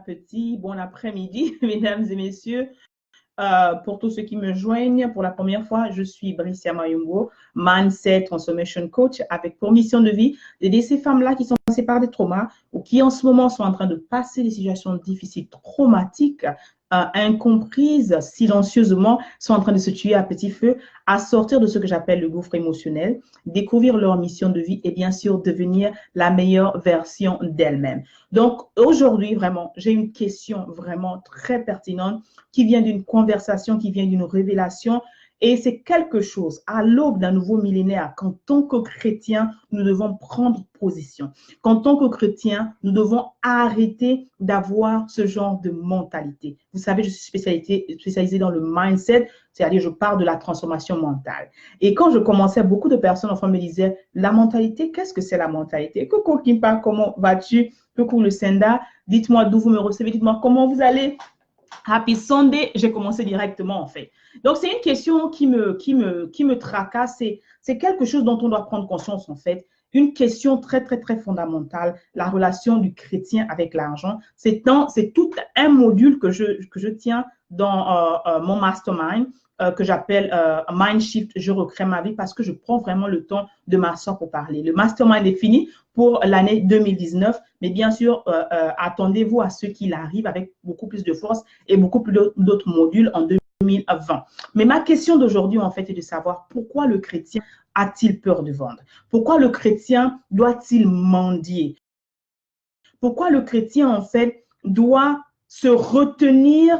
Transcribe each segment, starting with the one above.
appétit, bon après-midi, mesdames et messieurs. Pour tous ceux qui me joignent pour la première fois, je suis Bricia Mayungo, Mindset Transformation Coach, avec pour mission de vie d'aider ces femmes-là qui sont passées par des traumas ou qui en ce moment sont en train de passer des situations difficiles, traumatiques, incomprises, silencieusement, sont en train de se tuer à petit feu, à sortir de ce que j'appelle le gouffre émotionnel, découvrir leur mission de vie et bien sûr devenir la meilleure version d'elles-mêmes. Donc aujourd'hui, vraiment, j'ai une question vraiment très pertinente qui vient d'une conversation, qui vient d'une révélation. Et c'est quelque chose, à l'aube d'un nouveau millénaire, qu'en tant que chrétiens, nous devons prendre position. Qu'en tant que chrétiens, nous devons arrêter d'avoir ce genre de mentalité. Vous savez, je suis spécialisée dans le mindset, c'est-à-dire je parle de la transformation mentale. Et quand je commençais, beaucoup de personnes enfin me disaient, la mentalité, qu'est-ce que c'est la mentalité? Coucou Kimpa, comment vas-tu? Coucou le Senda, dites-moi d'où vous me recevez, dites-moi comment vous allez. Happy Sunday, j'ai commencé directement en fait. Donc, c'est une question qui me tracasse. C'est quelque chose dont on doit prendre conscience en fait. Une question très, très, très fondamentale, la relation du chrétien avec l'argent. C'est tout un module que je tiens dans mon mastermind que j'appelle Mind Shift, je recrée ma vie parce que je prends vraiment le temps de m'asseoir pour parler. Le mastermind est fini pour l'année 2019, mais bien sûr, attendez-vous à ce qu'il arrive avec beaucoup plus de force et beaucoup plus d'autres modules en 2020. Mais ma question d'aujourd'hui, en fait, est de savoir pourquoi le chrétien a-t-il peur de vendre? Pourquoi le chrétien doit-il mendier? Pourquoi le chrétien, en fait, doit se retenir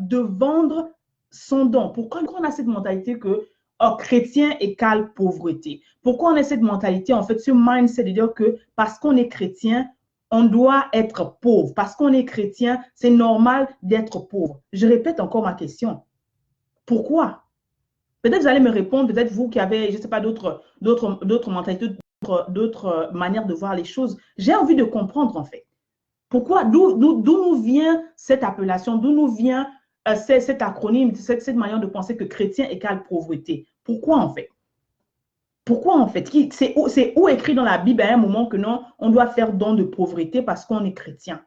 de vendre son don? Pourquoi on a cette mentalité que chrétien égale pauvreté? Pourquoi on a cette mentalité, en fait, ce mindset de dire que parce qu'on est chrétien, on doit être pauvre. Parce qu'on est chrétien, c'est normal d'être pauvre. Je répète encore ma question. Pourquoi? Peut-être vous allez me répondre, peut-être vous qui avez, je ne sais pas, d'autres mentalités, d'autres manières de voir les choses. J'ai envie de comprendre, en fait. Pourquoi? D'où nous vient cette appellation? D'où nous vient cet acronyme, cette manière de penser que chrétien égale pauvreté? Pourquoi, en fait? Pourquoi, en fait? C'est où écrit dans la Bible à un moment que non, on doit faire don de pauvreté parce qu'on est chrétien?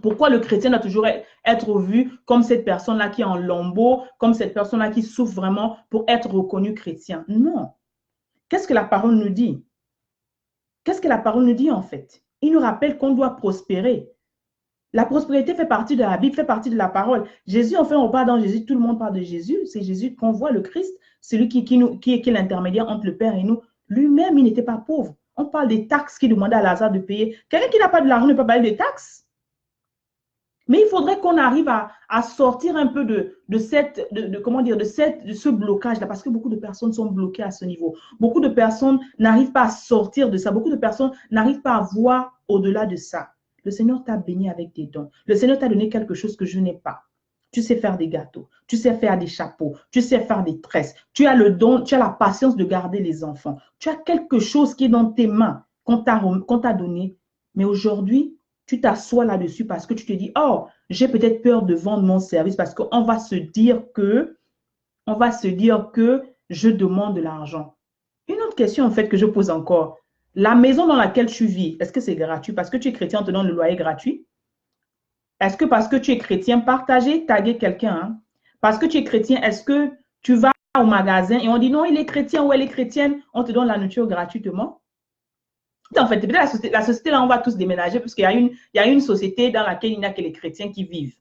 Pourquoi le chrétien doit toujours être vu comme cette personne-là qui est en lambeau, comme cette personne-là qui souffre vraiment pour être reconnu chrétien? Non. Qu'est-ce que la parole nous dit? Qu'est-ce que la parole nous dit, en fait? Il nous rappelle qu'on doit prospérer. La prospérité fait partie de la Bible, fait partie de la parole. Jésus, enfin, on parle dans Jésus, tout le monde parle de Jésus. C'est Jésus qu'on voit, le Christ, celui qui est l'intermédiaire entre le Père et nous. Lui-même, il n'était pas pauvre. On parle des taxes qu'il demandait à Lazare de payer. Quelqu'un qui n'a pas de l'argent ne peut pas payer des taxes. Mais il faudrait qu'on arrive à sortir un peu de ce blocage-là, parce que beaucoup de personnes sont bloquées à ce niveau. Beaucoup de personnes n'arrivent pas à sortir de ça. Beaucoup de personnes n'arrivent pas à voir au-delà de ça. Le Seigneur t'a béni avec des dons. Le Seigneur t'a donné quelque chose que je n'ai pas. Tu sais faire des gâteaux, tu sais faire des chapeaux, tu sais faire des tresses. Tu as le don, tu as la patience de garder les enfants. Tu as quelque chose qui est dans tes mains qu'on t'a donné. Mais aujourd'hui, tu t'assois là-dessus parce que tu te dis, oh, j'ai peut-être peur de vendre mon service parce qu'on va se dire que je demande de l'argent. Une autre question, en fait, que je pose encore. La maison dans laquelle tu vis, est-ce que c'est gratuit? Parce que tu es chrétien, on te donne le loyer gratuit? Est-ce que parce que tu es chrétien, partager, taguer quelqu'un, hein? Parce que tu es chrétien, est-ce que tu vas au magasin et on dit non, il est chrétien ou elle est chrétienne, on te donne la nourriture gratuitement? En fait, peut-être la société, là, on va tous déménager parce qu'il y a une société dans laquelle il n'y a que les chrétiens qui vivent.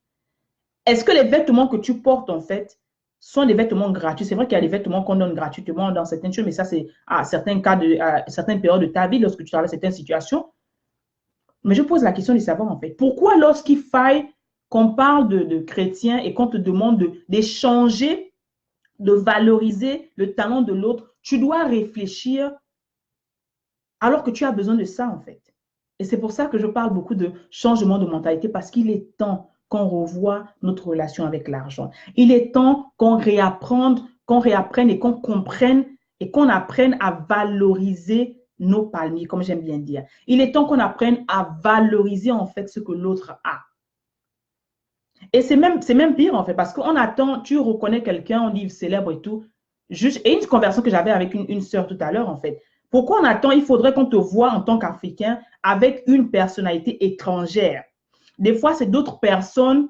Est-ce que les vêtements que tu portes, en fait, sont des vêtements gratuits? C'est vrai qu'il y a des vêtements qu'on donne gratuitement dans certaines choses, mais ça, c'est à certaines périodes de ta vie, lorsque tu traverses certaines situations. Mais je pose la question de savoir, en fait, pourquoi lorsqu'il faille qu'on parle de chrétiens et qu'on te demande d'échanger, de valoriser le talent de l'autre, tu dois réfléchir alors que tu as besoin de ça, en fait. Et c'est pour ça que je parle beaucoup de changement de mentalité, parce qu'il est temps qu'on revoie notre relation avec l'argent. Il est temps qu'on réapprenne et qu'on comprenne et qu'on apprenne à valoriser nos palmiers, comme j'aime bien dire. Il est temps qu'on apprenne à valoriser, en fait, ce que l'autre a. Et c'est même pire, en fait, parce qu'on attend, tu reconnais quelqu'un, on dit célèbre et tout. Et une conversation que j'avais avec une sœur tout à l'heure, en fait. Pourquoi on attend? Il faudrait qu'on te voie en tant qu'Africain avec une personnalité étrangère. Des fois, c'est d'autres personnes.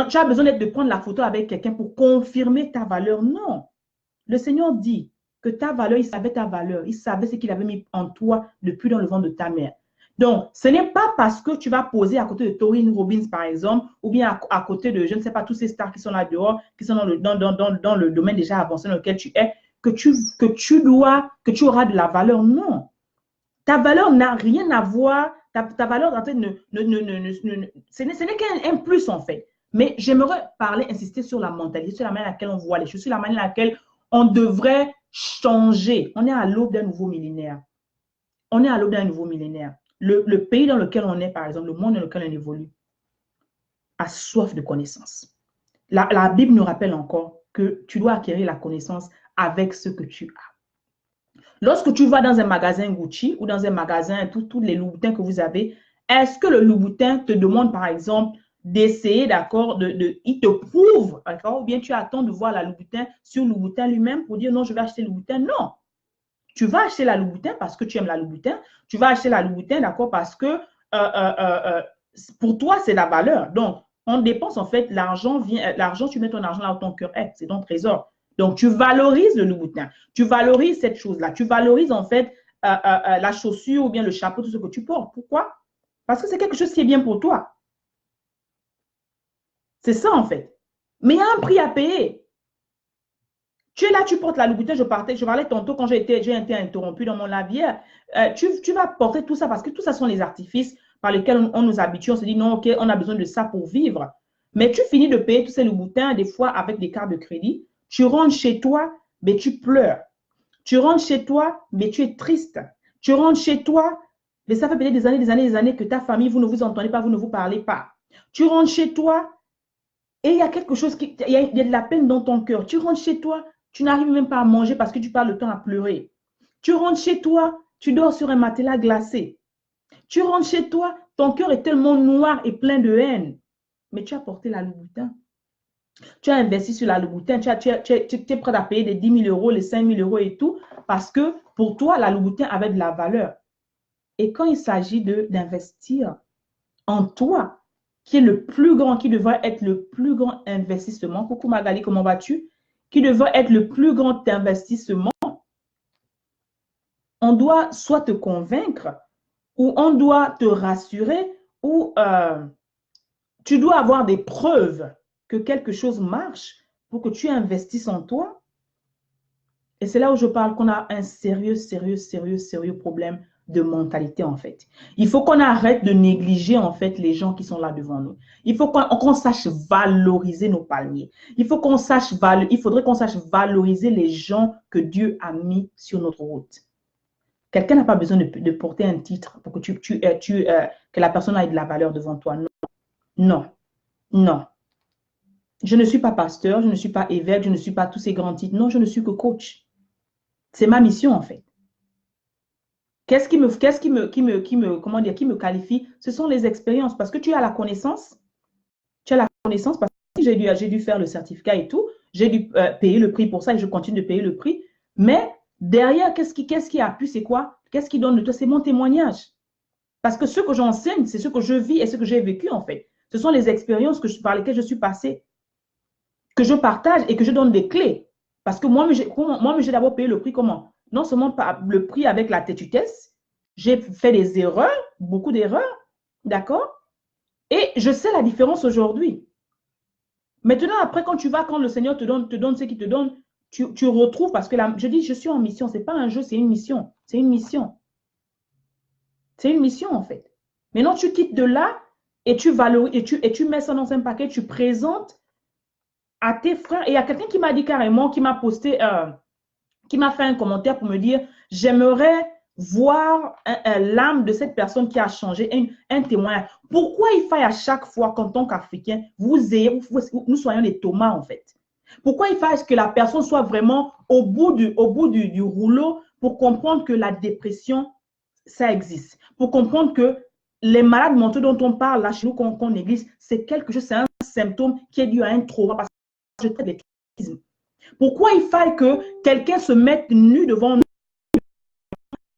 Tu as besoin de prendre la photo avec quelqu'un pour confirmer ta valeur. Non. Le Seigneur dit que ta valeur, il savait ta valeur. Il savait ce qu'il avait mis en toi depuis dans le ventre de ta mère. Donc, ce n'est pas parce que tu vas poser à côté de Torin Robbins, par exemple, ou bien à côté de, je ne sais pas, tous ces stars qui sont là dehors, qui sont dans le domaine déjà avancé dans lequel tu es, que tu auras de la valeur. Non. Ta valeur n'a rien à voir. Ta valeur, en fait, ce n'est qu'un plus, en fait. Mais j'aimerais parler, insister sur la mentalité, sur la manière à laquelle on voit les choses, sur la manière à laquelle on devrait changer. On est à l'aube d'un nouveau millénaire. On est à l'aube d'un nouveau millénaire. Le pays dans lequel on est, par exemple, le monde dans lequel on évolue, a soif de connaissances. La Bible nous rappelle encore que tu dois acquérir la connaissance avec ce que tu as. Lorsque tu vas dans un magasin Gucci ou dans un magasin, tous les Louboutins que vous avez, est-ce que le Louboutin te demande, par exemple, d'essayer, d'accord, il te prouve, d'accord, ou bien tu attends de voir la Louboutin sur Louboutin lui-même pour dire non, je vais acheter Louboutin. Non. Tu vas acheter la Louboutin parce que tu aimes la Louboutin. Tu vas acheter la Louboutin, d'accord, parce que pour toi, c'est la valeur. Donc, on dépense, en fait, l'argent, tu mets ton argent là où ton cœur est, c'est ton trésor. Donc, tu valorises le Louboutin. Tu valorises cette chose-là. Tu valorises, en fait, la chaussure ou bien le chapeau, tout ce que tu portes. Pourquoi? Parce que c'est quelque chose qui est bien pour toi. C'est ça, en fait. Mais il y a un prix à payer. Tu es là, tu portes la Louboutin, je parlais tantôt quand j'ai été interrompu dans mon labière. Tu vas porter tout ça parce que tout ça sont les artifices par lesquels on nous habitue. On se dit non, ok, on a besoin de ça pour vivre. Mais tu finis de payer tous ces Louboutins, des fois avec des cartes de crédit. Tu rentres chez toi, mais tu pleures. Tu rentres chez toi, mais tu es triste. Tu rentres chez toi, mais ça fait peut-être des années que ta famille, vous ne vous entendez pas, vous ne vous parlez pas. Tu rentres chez toi et il y a quelque chose, il y a de la peine dans ton cœur. Tu rentres chez toi, tu n'arrives même pas à manger parce que tu passes le temps à pleurer. Tu rentres chez toi, tu dors sur un matelas glacé. Tu rentres chez toi, ton cœur est tellement noir et plein de haine. Mais tu as porté la Louboutin. Tu as investi sur la Louboutin. Tu es prêt à payer les 10 000 euros, les 5 000 euros et tout parce que pour toi, la Louboutin avait de la valeur. Et quand il s'agit d'investir en toi, qui est le plus grand, qui devrait être le plus grand investissement. Coucou Magali, comment vas-tu? Qui devrait être le plus grand investissement. On doit soit te convaincre, ou on doit te rassurer, ou tu dois avoir des preuves que quelque chose marche pour que tu investisses en toi. Et c'est là où je parle qu'on a un sérieux problème de mentalité, en fait. Il faut qu'on arrête de négliger, en fait, les gens qui sont là devant nous. Il faut qu'on sache valoriser nos palmiers. Il faudrait qu'on sache valoriser les gens que Dieu a mis sur notre route. Quelqu'un n'a pas besoin de porter un titre pour que que la personne ait de la valeur devant toi. Non, non, non. Je ne suis pas pasteur, je ne suis pas évêque, je ne suis pas tous ces grands titres. Non, je ne suis que coach. C'est ma mission, en fait. Qu'est-ce qui me qualifie? Ce sont les expériences. Parce que tu as la connaissance. Tu as la connaissance parce que j'ai dû faire le certificat et tout. J'ai dû payer le prix pour ça et je continue de payer le prix. Mais derrière, qu'est-ce qui a pu? C'est quoi? Qu'est-ce qui donne de toi? C'est mon témoignage. Parce que ce que j'enseigne, c'est ce que je vis et ce que j'ai vécu, en fait. Ce sont les expériences par lesquelles je suis passée, que je partage et que je donne des clés. Parce que moi, j'ai d'abord payé le prix comment? Non seulement le prix avec la têtutesse, j'ai fait des erreurs, beaucoup d'erreurs, d'accord? Et je sais la différence aujourd'hui. Maintenant, après, quand le Seigneur te donne ce qu'il te donne, tu retrouves, parce que je dis, je suis en mission, ce n'est pas un jeu, c'est une mission. C'est une mission. C'est une mission, en fait. Maintenant, tu quittes de là et tu valorises, et tu mets ça dans un paquet, tu présentes à tes frères. Et il y a quelqu'un qui m'a dit carrément, qui m'a posté, qui m'a fait un commentaire pour me dire, j'aimerais voir l'âme de cette personne qui a changé, un témoin. Pourquoi il faille à chaque fois qu'en tant qu'Africain, nous soyons des Thomas, en fait? Pourquoi il faille que la personne soit vraiment au bout du rouleau pour comprendre que la dépression, ça existe? Pour comprendre que les malades mentaux dont on parle là chez nous, qu'on néglige, c'est quelque chose, c'est un symptôme qui est dû à un trauma. Parce que je traite des traumatismes. Pourquoi il faille que quelqu'un se mette nu devant nous,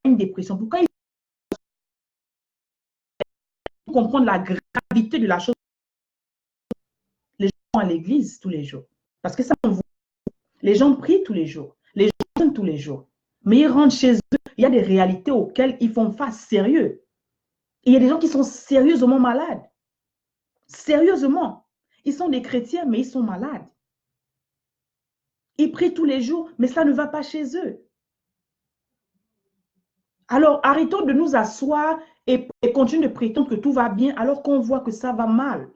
une dépression? Pourquoi comprendre la gravité de la chose. Les gens vont à l'église tous les jours. Parce que ça, on voit. Les gens prient tous les jours. Les gens jeûnent tous les jours. Mais ils rentrent chez eux. Il y a des réalités auxquelles ils font face sérieux. Et il y a des gens qui sont sérieusement malades. Sérieusement. Ils sont des chrétiens, mais ils sont malades. Ils prient tous les jours, mais ça ne va pas chez eux. Alors, arrêtons de nous asseoir et continuer de prétendre que tout va bien alors qu'on voit que ça va mal.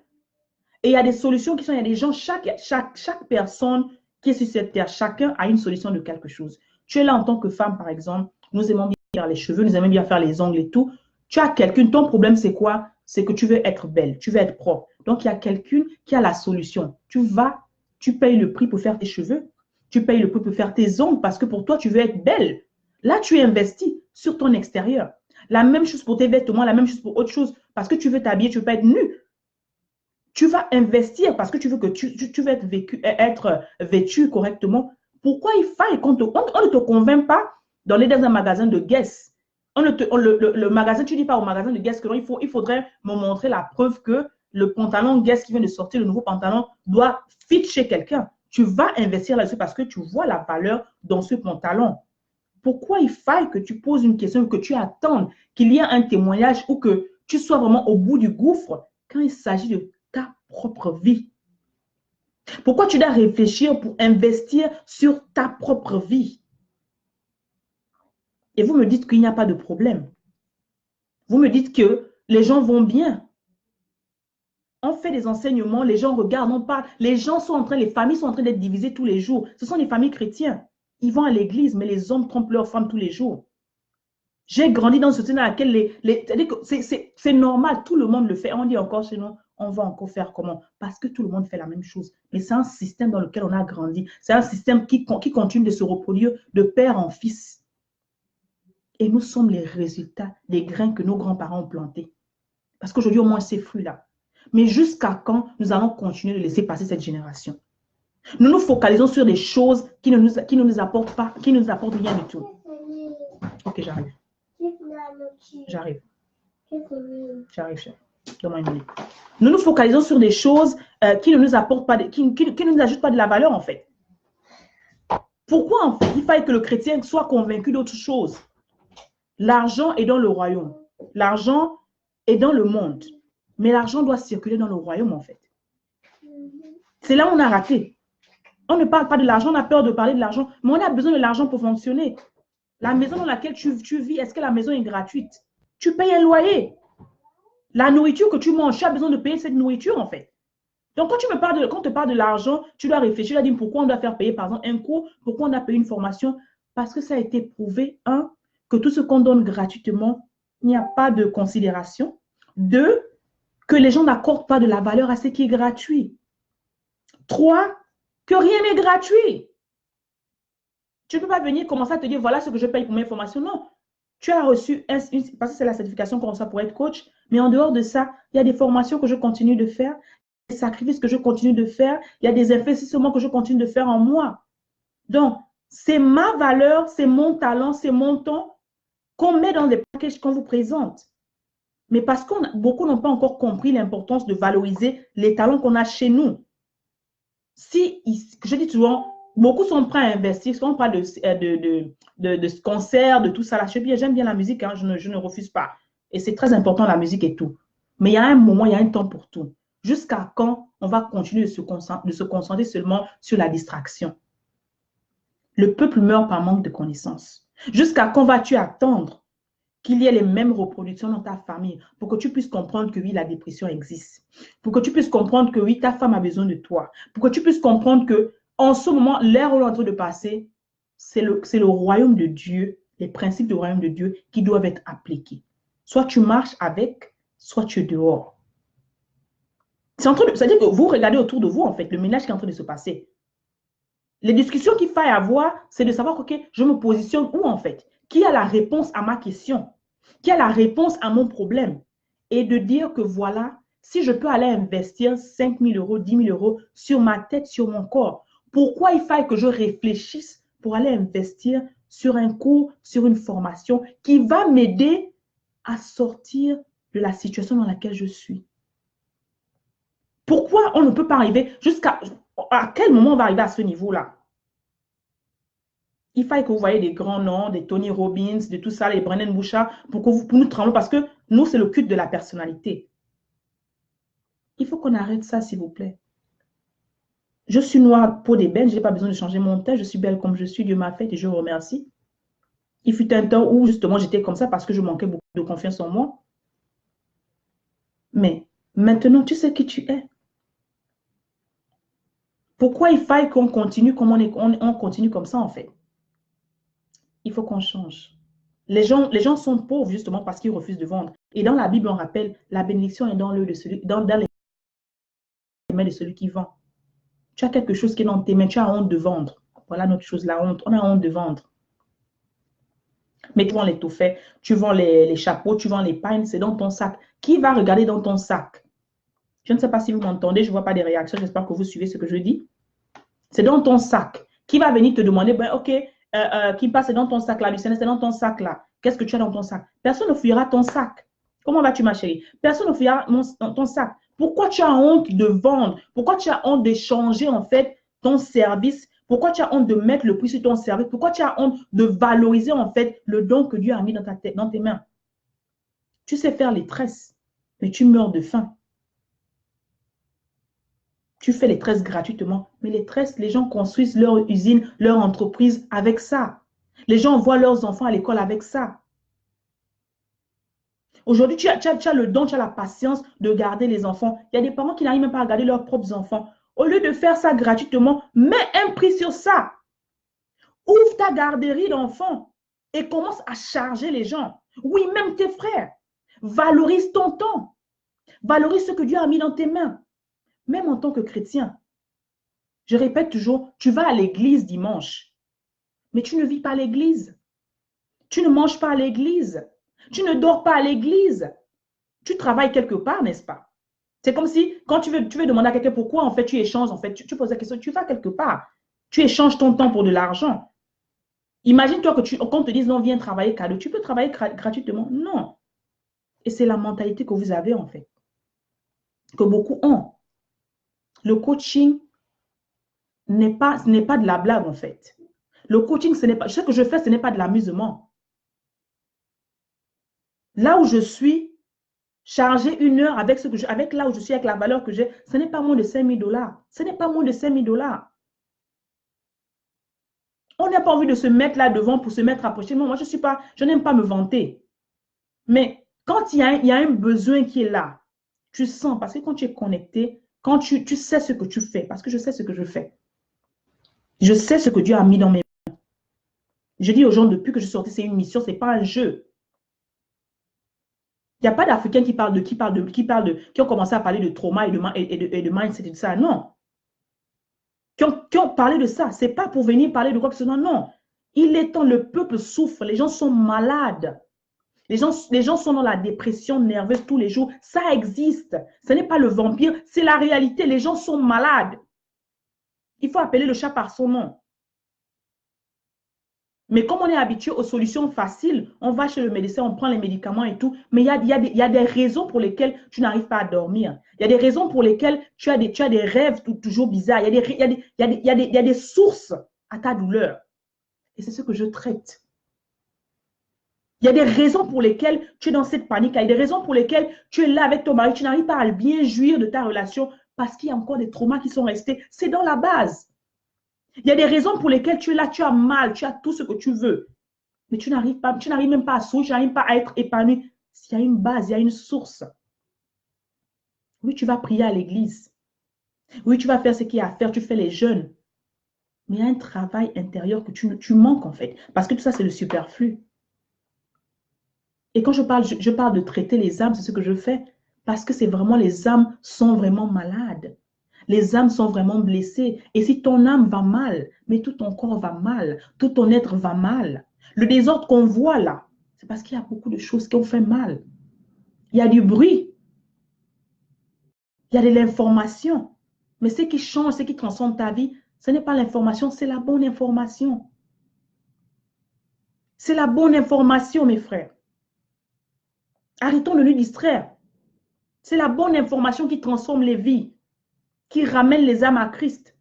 Et il y a des solutions qui sont, il y a des gens, chaque personne qui est sur cette terre, chacun a une solution de quelque chose. Tu es là en tant que femme, par exemple, nous aimons bien faire les cheveux, nous aimons bien faire les ongles et tout. Tu as quelqu'un, ton problème c'est quoi? C'est que tu veux être belle, tu veux être propre. Donc, il y a quelqu'un qui a la solution. Tu payes le prix pour faire tes cheveux, tu payes le prix pour faire tes ongles parce que pour toi, tu veux être belle. Là, tu investis sur ton extérieur. La même chose pour tes vêtements, la même chose pour autre chose. Parce que tu veux t'habiller, tu ne veux pas être nu. Tu vas investir parce que tu veux que tu vas être vêtu correctement. Pourquoi il faille on ne te convainc pas d'aller dans un magasin de Guess? Le magasin, tu ne dis pas au magasin de Guess que non, il faudrait me montrer la preuve que le pantalon Guess qui vient de sortir, le nouveau pantalon, doit fit chez quelqu'un. Tu vas investir là-dessus parce que tu vois la valeur dans ce pantalon. Pourquoi il faille que tu poses une question, que tu attendes qu'il y ait un témoignage ou que tu sois vraiment au bout du gouffre quand il s'agit de ta propre vie? Pourquoi tu dois réfléchir pour investir sur ta propre vie? Et vous me dites qu'il n'y a pas de problème. Vous me dites que les gens vont bien. On fait des enseignements, les gens regardent, on parle. Les familles sont en train d'être divisées tous les jours. Ce sont des familles chrétiennes. Ils vont à l'église, mais les hommes trompent leurs femmes tous les jours. J'ai grandi dans une société dans laquelle c'est normal, tout le monde le fait. On dit encore chez nous, on va encore faire comment? Parce que tout le monde fait la même chose. Mais c'est un système dans lequel on a grandi. C'est un système qui continue de se reproduire de père en fils. Et nous sommes les résultats des grains que nos grands-parents ont plantés. Parce qu'aujourd'hui, au moins, ces fruits-là. Mais jusqu'à quand nous allons continuer de laisser passer cette génération? Nous nous focalisons sur des choses qui ne nous apportent pas, qui ne nous apportent rien du tout. Ok, j'arrive. J'arrive. J'arrive, chef. Donne-moi une minute. Nous nous focalisons sur des choses qui ne nous apportent pas, qui ne nous ajoutent pas de la valeur, en fait. Pourquoi, en fait, il faille que le chrétien soit convaincu d'autre chose? L'argent est dans le royaume. L'argent est dans le monde. Mais l'argent doit circuler dans le royaume, en fait. C'est là où on a raté. On ne parle pas de l'argent, on a peur de parler de l'argent, mais on a besoin de l'argent pour fonctionner. La maison dans laquelle tu vis, est-ce que la maison est gratuite? Tu payes un loyer. La nourriture que tu manges, tu as besoin de payer cette nourriture, en fait. Donc, quand on te parle de l'argent, tu dois réfléchir, tu dois dire pourquoi on doit faire payer, par exemple, un cours, pourquoi on a payé une formation. Parce que ça a été prouvé, un, que tout ce qu'on donne gratuitement, il n'y a pas de considération. Deux, que les gens n'accordent pas de la valeur à ce qui est gratuit. Trois, que rien n'est gratuit. Tu ne peux pas venir commencer à te dire, voilà ce que je paye pour mes formations. Non. Tu as reçu, parce que c'est la certification qu'on reçoit pour être coach, mais en dehors de ça, il y a des formations que je continue de faire, des sacrifices que je continue de faire, il y a des investissements que je continue de faire en moi. Donc, c'est ma valeur, c'est mon talent, c'est mon temps qu'on met dans les packages qu'on vous présente. Mais parce que beaucoup n'ont pas encore compris l'importance de valoriser les talents qu'on a chez nous. Je dis souvent, beaucoup sont prêts à investir, on parle de concerts, de tout ça. Là. J'aime bien la musique, hein, je ne refuse pas. Et c'est très important, la musique et tout. Mais il y a un moment, il y a un temps pour tout. Jusqu'à quand on va continuer de se concentrer seulement sur la distraction? Le peuple meurt par manque de connaissances. Jusqu'à quand vas-tu attendre qu'il y ait les mêmes reproductions dans ta famille pour que tu puisses comprendre que oui, la dépression existe. Pour que tu puisses comprendre que oui, ta femme a besoin de toi. Pour que tu puisses comprendre que en ce moment, l'ère où on est en train de passer, c'est le royaume de Dieu, les principes du royaume de Dieu qui doivent être appliqués. Soit tu marches avec, soit tu es dehors. C'est-à-dire que vous regardez autour de vous, en fait, le ménage qui est en train de se passer. Les discussions qu'il faille avoir, c'est de savoir, OK, je me positionne où, en fait? Qui a la réponse à ma question? Qui a la réponse à mon problème? Et de dire que voilà, si je peux aller investir 5 000 euros, 10 000 euros sur ma tête, sur mon corps, pourquoi il faille que je réfléchisse pour aller investir sur un cours, sur une formation qui va m'aider à sortir de la situation dans laquelle je suis. Pourquoi on ne peut pas arriver à quel moment on va arriver à ce niveau-là? Il faille que vous voyez des grands noms, des Tony Robbins, de tout ça, les Brennan Bouchard, pour nous tremblons, parce que nous, c'est le culte de la personnalité. Il faut qu'on arrête ça, s'il vous plaît. Je suis noire, peau d'ébène, je n'ai pas besoin de changer mon teint, je suis belle comme je suis, Dieu m'a fait et je vous remercie. Il fut un temps où, justement, j'étais comme ça parce que je manquais beaucoup de confiance en moi. Mais maintenant, tu sais qui tu es. Pourquoi il faille qu'on continue comme on continue comme ça, en fait? Il faut qu'on change. Les gens sont pauvres justement parce qu'ils refusent de vendre. Et dans la Bible, on rappelle, la bénédiction est dans les mains de celui qui vend. Tu as quelque chose qui est dans tes mains, tu as honte de vendre. Voilà notre chose, la honte. On a honte de vendre. Mais tu vends les touffets, tu vends les chapeaux, tu vends les pains, c'est dans ton sac. Qui va regarder dans ton sac? Je ne sais pas si vous m'entendez, je ne vois pas des réactions, j'espère que vous suivez ce que je dis. C'est dans ton sac. Qui va venir te demander, ben, ok, qui passe dans ton sac là, Lucienne, c'est dans ton sac là. Qu'est-ce que tu as dans ton sac? Personne ne fouillera ton sac. Comment vas-tu, ma chérie? Personne ne fouillera ton sac. Pourquoi tu as honte de vendre? Pourquoi tu as honte d'échanger en fait ton service? Pourquoi tu as honte de mettre le prix sur ton service? Pourquoi tu as honte de valoriser en fait le don que Dieu a mis dans tes mains? Tu sais faire les tresses, mais tu meurs de faim. Tu fais les tresses gratuitement, mais les tresses, les gens construisent leur usine, leur entreprise avec ça. Les gens envoient leurs enfants à l'école avec ça. Aujourd'hui, tu as le don, tu as la patience de garder les enfants. Il y a des parents qui n'arrivent même pas à garder leurs propres enfants. Au lieu de faire ça gratuitement, mets un prix sur ça. Ouvre ta garderie d'enfants et commence à charger les gens. Oui, même tes frères. Valorise ton temps. Valorise ce que Dieu a mis dans tes mains. Même en tant que chrétien. Je répète toujours, tu vas à l'église dimanche, mais tu ne vis pas à l'église. Tu ne manges pas à l'église. Tu ne dors pas à l'église. Tu travailles quelque part, n'est-ce pas? C'est comme si, quand tu veux demander à quelqu'un pourquoi, en fait, tu échanges, en fait, tu poses la question, tu vas quelque part. Tu échanges ton temps pour de l'argent. Imagine-toi que qu'on te dise, non, viens travailler cadeau. Tu peux travailler gratuitement. Non. Et c'est la mentalité que vous avez, en fait. Que beaucoup ont. Le coaching n'est pas de la blague, en fait. Le coaching, ce que je fais, ce n'est pas de l'amusement. Là où je suis, charger une heure avec là où je suis, avec la valeur que j'ai, ce n'est pas moins de 5 000 $. Ce n'est pas moins de 5 000 $. On n'a pas envie de se mettre là devant pour se mettre à approcher. Moi, je n'aime pas me vanter. Mais quand il y a un besoin qui est là, tu sens, parce que quand tu es connecté, quand tu sais ce que tu fais, parce que je sais ce que je fais. Je sais ce que Dieu a mis dans mes mains. Je dis aux gens, depuis que je suis sortie, c'est une mission, ce n'est pas un jeu. Il n'y a pas d'Africains qui ont commencé à parler de trauma et de mindset et de ça. Non. Qui ont parlé de ça. Ce n'est pas pour venir parler de quoi que ce soit. Non. Il est temps, le peuple souffre, les gens sont malades. Les gens sont dans la dépression nerveuse tous les jours. Ça existe. Ce n'est pas le vampire, c'est la réalité. Les gens sont malades. Il faut appeler le chat par son nom. Mais comme on est habitué aux solutions faciles, on va chez le médecin, on prend les médicaments et tout. Mais il y a des raisons pour lesquelles tu n'arrives pas à dormir. Il y a des raisons pour lesquelles tu as des rêves toujours bizarres. Il y a des sources à ta douleur. Et c'est ce que je traite. Il y a des raisons pour lesquelles tu es dans cette panique. Il y a des raisons pour lesquelles tu es là avec ton mari. Tu n'arrives pas à bien jouir de ta relation parce qu'il y a encore des traumas qui sont restés. C'est dans la base. Il y a des raisons pour lesquelles tu es là, tu as mal, tu as tout ce que tu veux. Mais tu n'arrives même pas à sourire, tu n'arrives pas à être épanoui. Il y a une base, il y a une source. Oui, tu vas prier à l'église. Oui, tu vas faire ce qu'il y a à faire, tu fais les jeûnes. Mais il y a un travail intérieur que tu manques en fait. Parce que tout ça, c'est le superflu. Et quand je parle de traiter les âmes, c'est ce que je fais. Parce que c'est vraiment, les âmes sont vraiment malades. Les âmes sont vraiment blessées. Et si ton âme va mal, mais tout ton corps va mal, tout ton être va mal. Le désordre qu'on voit là, c'est parce qu'il y a beaucoup de choses qui ont fait mal. Il y a du bruit. Il y a de l'information. Mais ce qui change, ce qui transforme ta vie, ce n'est pas l'information, c'est la bonne information. C'est la bonne information, mes frères. Arrêtons de nous distraire. C'est la bonne information qui transforme les vies, qui ramène les âmes à Christ.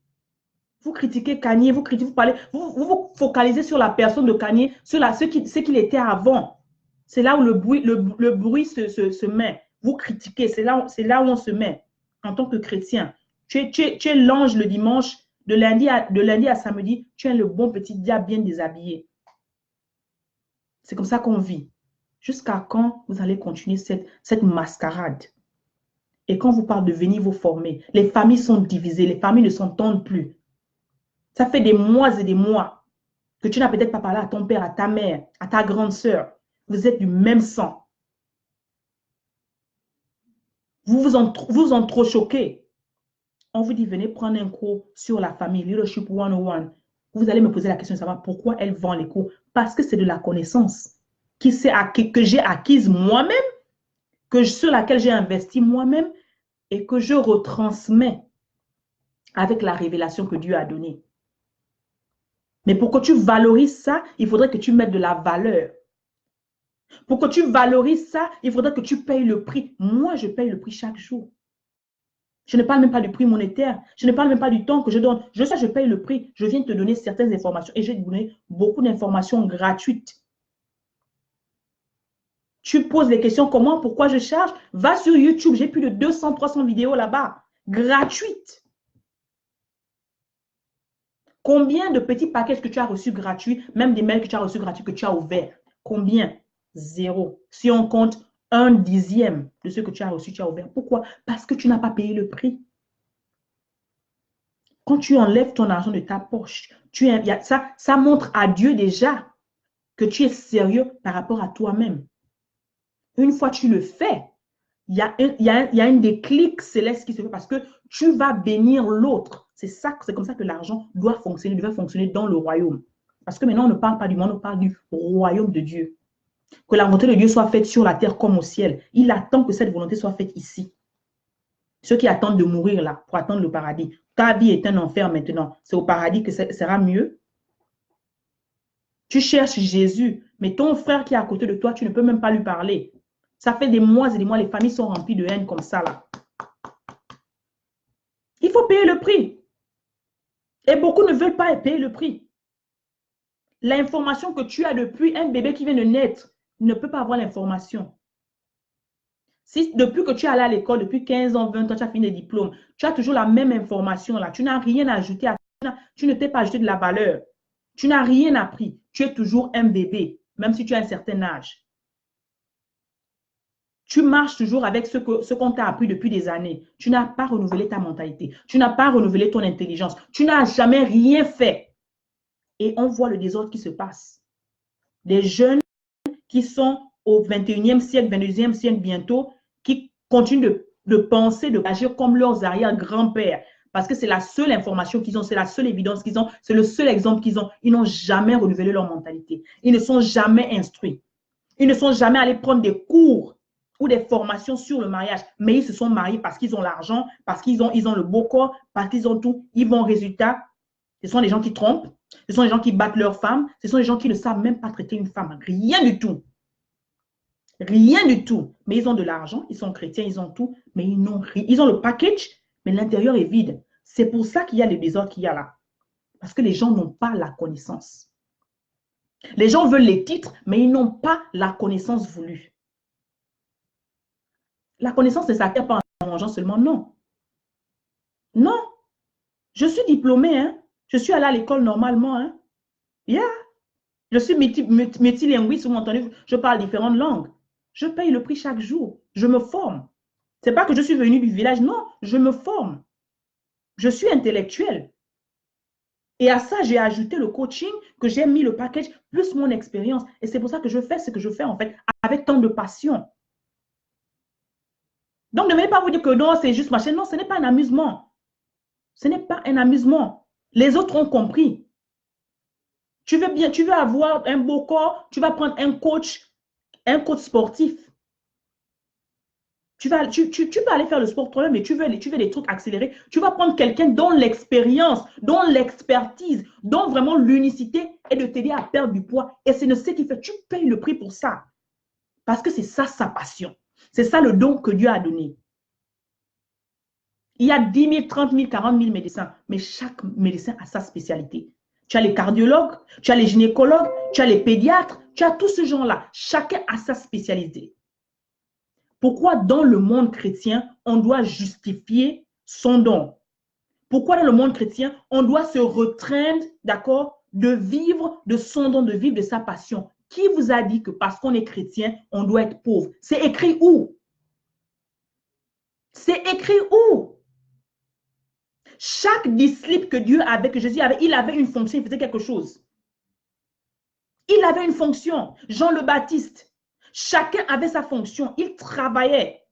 Vous critiquez Kanye, vous critiquez, vous parlez, vous focalisez sur la personne de Kanye, sur ce qu'il était avant. C'est là où le bruit se met. Vous critiquez, c'est là où on se met en tant que chrétien. Tu es l'ange le dimanche, de lundi à samedi, tu es le bon petit diable bien déshabillé. C'est comme ça qu'on vit. Jusqu'à quand vous allez continuer cette mascarade? Et quand vous parlez de venir vous former, les familles sont divisées, les familles ne s'entendent plus. Ça fait des mois et des mois que tu n'as peut-être pas parlé à ton père, à ta mère, à ta grande sœur. Vous êtes du même sang. Vous entrechoquez. On vous dit, venez prendre un cours sur la famille, Leadership 101. Vous allez me poser la question de savoir pourquoi elle vend les cours. Parce que c'est de la connaissance que j'ai acquise moi-même, sur laquelle j'ai investi moi-même et que je retransmets avec la révélation que Dieu a donnée. Mais pour que tu valorises ça, il faudrait que tu mettes de la valeur. Pour que tu valorises ça, il faudrait que tu payes le prix. Moi, je paye le prix chaque jour. Je ne parle même pas du prix monétaire. Je ne parle même pas du temps que je donne. Je paye le prix. Je viens te donner certaines informations et je vais te donner beaucoup d'informations gratuites. Tu poses les questions, comment, pourquoi je charge? Va sur YouTube, j'ai plus de 200, 300 vidéos là-bas, gratuites. Combien de petits paquets que tu as reçus gratuits, même des mails que tu as reçus gratuits, que tu as ouverts? Combien? Zéro. Si on compte 1/10 de ce que tu as reçu, tu as ouvert. Pourquoi? Parce que tu n'as pas payé le prix. Quand tu enlèves ton argent de ta poche, ça montre à Dieu déjà que tu es sérieux par rapport à toi-même. Une fois que tu le fais, il y a un déclic céleste qui se fait parce que tu vas bénir l'autre. C'est comme ça que l'argent doit fonctionner dans le royaume. Parce que maintenant, on ne parle pas du monde, on parle du royaume de Dieu. Que la volonté de Dieu soit faite sur la terre comme au ciel. Il attend que cette volonté soit faite ici. Ceux qui attendent de mourir là pour attendre le paradis. Ta vie est un enfer maintenant. C'est au paradis que ça sera mieux. Tu cherches Jésus, mais ton frère qui est à côté de toi, tu ne peux même pas lui parler. Ça fait des mois et des mois, les familles sont remplies de haine comme ça là. Il faut payer le prix. Et beaucoup ne veulent pas payer le prix. L'information que tu as depuis un bébé qui vient de naître ne peut pas avoir l'information. Si depuis que tu es allé à l'école, depuis 15 ans, 20 ans, tu as fini des diplômes, tu as toujours la même information là. Tu n'as rien ajouté à ça. Tu ne t'es pas ajouté de la valeur. Tu n'as rien appris. Tu es toujours un bébé, même si tu as un certain âge. Tu marches toujours avec ce qu'on t'a appris depuis des années. Tu n'as pas renouvelé ta mentalité. Tu n'as pas renouvelé ton intelligence. Tu n'as jamais rien fait. Et on voit le désordre qui se passe. Des jeunes qui sont au 21e siècle, 22e siècle bientôt, qui continuent de penser, d'agir comme leurs arrière-grands-pères. Parce que c'est la seule information qu'ils ont, c'est la seule évidence qu'ils ont, c'est le seul exemple qu'ils ont. Ils n'ont jamais renouvelé leur mentalité. Ils ne sont jamais instruits. Ils ne sont jamais allés prendre des cours ou des formations sur le mariage, mais ils se sont mariés parce qu'ils ont l'argent, parce qu'ils ont le beau corps, parce qu'ils ont tout. Ils vont au résultat. Ce sont des gens qui trompent, ce sont des gens qui battent leurs femmes, ce sont des gens qui ne savent même pas traiter une femme. Rien du tout. Rien du tout. Mais ils ont de l'argent, ils sont chrétiens, ils ont tout, mais ils n'ont rien. Ils ont le package, mais l'intérieur est vide. C'est pour ça qu'il y a les désordres qu'il y a là. Parce que les gens n'ont pas la connaissance. Les gens veulent les titres, mais ils n'ont pas la connaissance voulue. La connaissance ne s'acquiert pas en mangeant seulement, non. Non. Je suis diplômée, hein. Je suis allée à l'école normalement, hein. Yeah. Je suis multilinguiste, vous m'entendez, je parle différentes langues. Je paye le prix chaque jour. Je me forme. Ce n'est pas que je suis venue du village, non, je me forme. Je suis intellectuelle. Et à ça, j'ai ajouté le coaching, que j'ai mis le package, plus mon expérience. Et c'est pour ça que je fais ce que je fais, en fait, avec tant de passion. Donc, ne venez pas vous dire que non, c'est juste machin. Non, ce n'est pas un amusement. Ce n'est pas un amusement. Les autres ont compris. Tu veux avoir un beau corps, tu vas prendre un coach sportif. Tu peux aller faire le sport toi-même, mais tu veux des trucs accélérés. Tu vas prendre quelqu'un dont l'expérience, dont l'expertise, dont vraiment l'unicité est de t'aider à perdre du poids. Et c'est ce qui fait, tu payes le prix pour ça. Parce que c'est ça sa passion. C'est ça le don que Dieu a donné. Il y a 10 000, 30 000, 40 000 médecins, mais chaque médecin a sa spécialité. Tu as les cardiologues, tu as les gynécologues, tu as les pédiatres, tu as tous ces gens-là. Chacun a sa spécialité. Pourquoi dans le monde chrétien, on doit justifier son don? Pourquoi dans le monde chrétien, on doit se restreindre, d'accord, de vivre de son don, de vivre de sa passion? Qui vous a dit que parce qu'on est chrétien, on doit être pauvre? C'est écrit où? C'est écrit où? Chaque disciple que Dieu avait, que Jésus avait, il avait une fonction, il faisait quelque chose. Il avait une fonction. Jean le Baptiste, chacun avait sa fonction. Il travaillait.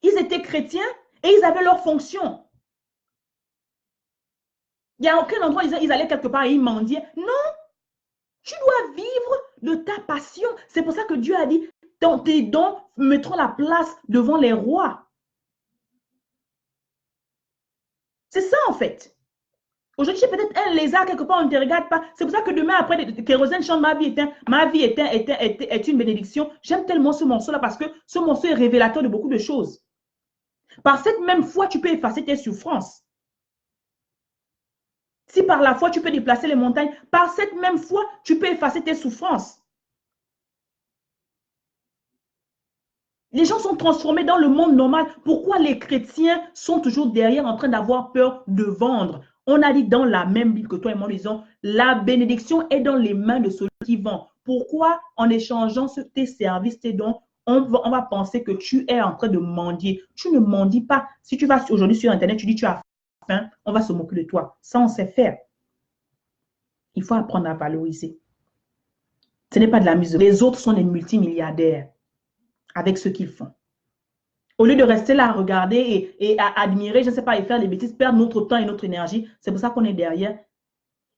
Ils étaient chrétiens et ils avaient leur fonction. Il n'y a aucun endroit où ils allaient quelque part et ils mendiaient. Non, tu dois vivre de ta passion. C'est pour ça que Dieu a dit, tes dons mettront la place devant les rois. C'est ça en fait. Aujourd'hui, j'ai peut-être un lézard quelque part, on ne te regarde pas. C'est pour ça que demain, après, Kérosène chante ma vie est une bénédiction. J'aime tellement ce morceau-là parce que ce morceau est révélateur de beaucoup de choses. Par cette même foi, tu peux effacer tes souffrances. Si par la foi, tu peux déplacer les montagnes, par cette même foi, tu peux effacer tes souffrances. Les gens sont transformés dans le monde normal. Pourquoi les chrétiens sont toujours derrière en train d'avoir peur de vendre? On a dit dans la même Bible que toi et moi disons, la bénédiction est dans les mains de celui qui vend. Pourquoi en échangeant tes services, tes dons, on va penser que tu es en train de mendier? Tu ne mendies pas. Si tu vas aujourd'hui sur Internet, tu dis tu as faim, on va se moquer de toi. Ça, on sait faire. Il faut apprendre à valoriser. Ce n'est pas de la musique. Les autres sont des multimilliardaires avec ce qu'ils font. Au lieu de rester là à regarder et à admirer, je ne sais pas, et faire des bêtises, perdre notre temps et notre énergie, c'est pour ça qu'on est derrière.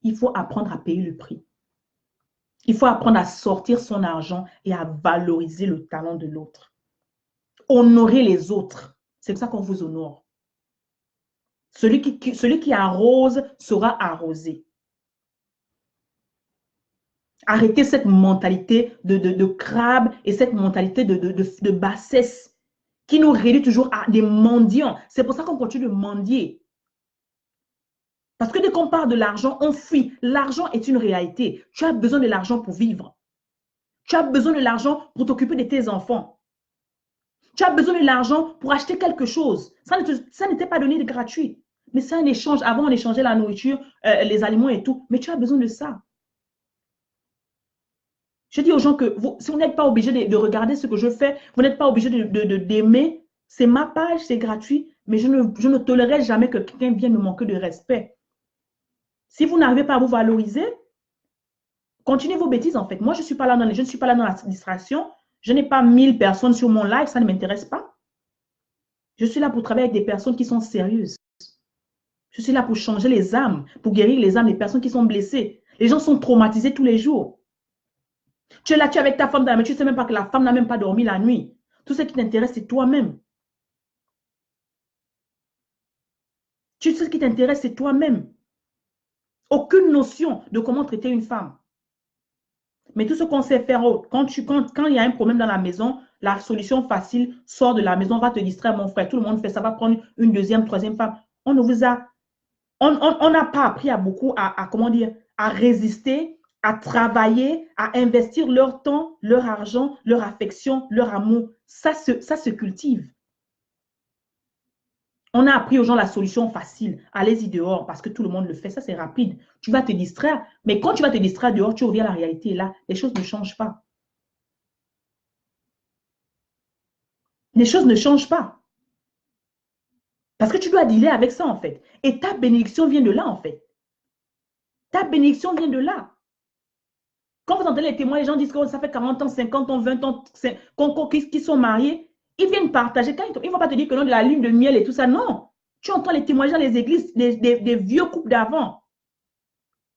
Il faut apprendre à payer le prix. Il faut apprendre à sortir son argent et à valoriser le talent de l'autre. Honorer les autres. C'est pour ça qu'on vous honore. Celui qui arrose sera arrosé. Arrêtez cette mentalité de crabe et cette mentalité de bassesse qui nous réduit toujours à des mendiants. C'est pour ça qu'on continue de mendier. Parce que dès qu'on parle de l'argent, on fuit. L'argent est une réalité. Tu as besoin de l'argent pour vivre. Tu as besoin de l'argent pour t'occuper de tes enfants. Tu as besoin de l'argent pour acheter quelque chose. Ça n'était pas donné de gratuit. Mais c'est un échange. Avant, on échangeait la nourriture, les aliments et tout. Mais tu as besoin de ça. Je dis aux gens que si vous n'êtes pas obligé de regarder ce que je fais, vous n'êtes pas obligé d'aimer. C'est ma page, c'est gratuit. Mais je ne tolérerai jamais que quelqu'un vienne me manquer de respect. Si vous n'arrivez pas à vous valoriser, continuez vos bêtises en fait. Moi, je ne suis pas là je ne suis pas là dans la distraction. Je n'ai pas 1000 personnes sur mon live, ça ne m'intéresse pas. Je suis là pour travailler avec des personnes qui sont sérieuses. Je suis là pour changer les âmes, pour guérir les âmes des personnes qui sont blessées. Les gens sont traumatisés tous les jours. Tu es là, tu es avec ta femme, mais tu ne sais même pas que la femme n'a même pas dormi la nuit. Tout ce qui t'intéresse, c'est toi-même. Tout ce qui t'intéresse, c'est toi-même. Aucune notion de comment traiter une femme. Mais tout ce qu'on sait faire, quand il y a un problème dans la maison, la solution facile sort de la maison, va te distraire, mon frère. Tout le monde fait ça, va prendre une deuxième, troisième femme. On ne vous a... On n'a pas appris à beaucoup comment dire, à résister, à travailler, à investir leur temps, leur argent, leur affection, leur amour. Ça se cultive. On a appris aux gens la solution facile. Allez-y dehors parce que tout le monde le fait. Ça, c'est rapide. Tu vas te distraire. Mais quand tu vas te distraire dehors, tu reviens à la réalité. Là, les choses ne changent pas. Les choses ne changent pas. Parce que tu dois dealer avec ça, en fait. Et ta bénédiction vient de là, en fait. Ta bénédiction vient de là. Quand vous entendez les témoins, les gens disent que ça fait 40 ans, 50 ans, 20 ans qui sont mariés. Ils viennent partager. Ils ne vont pas te dire que non, de la lune de miel et tout ça. Non. Tu entends les témoignages dans les églises des vieux couples d'avant.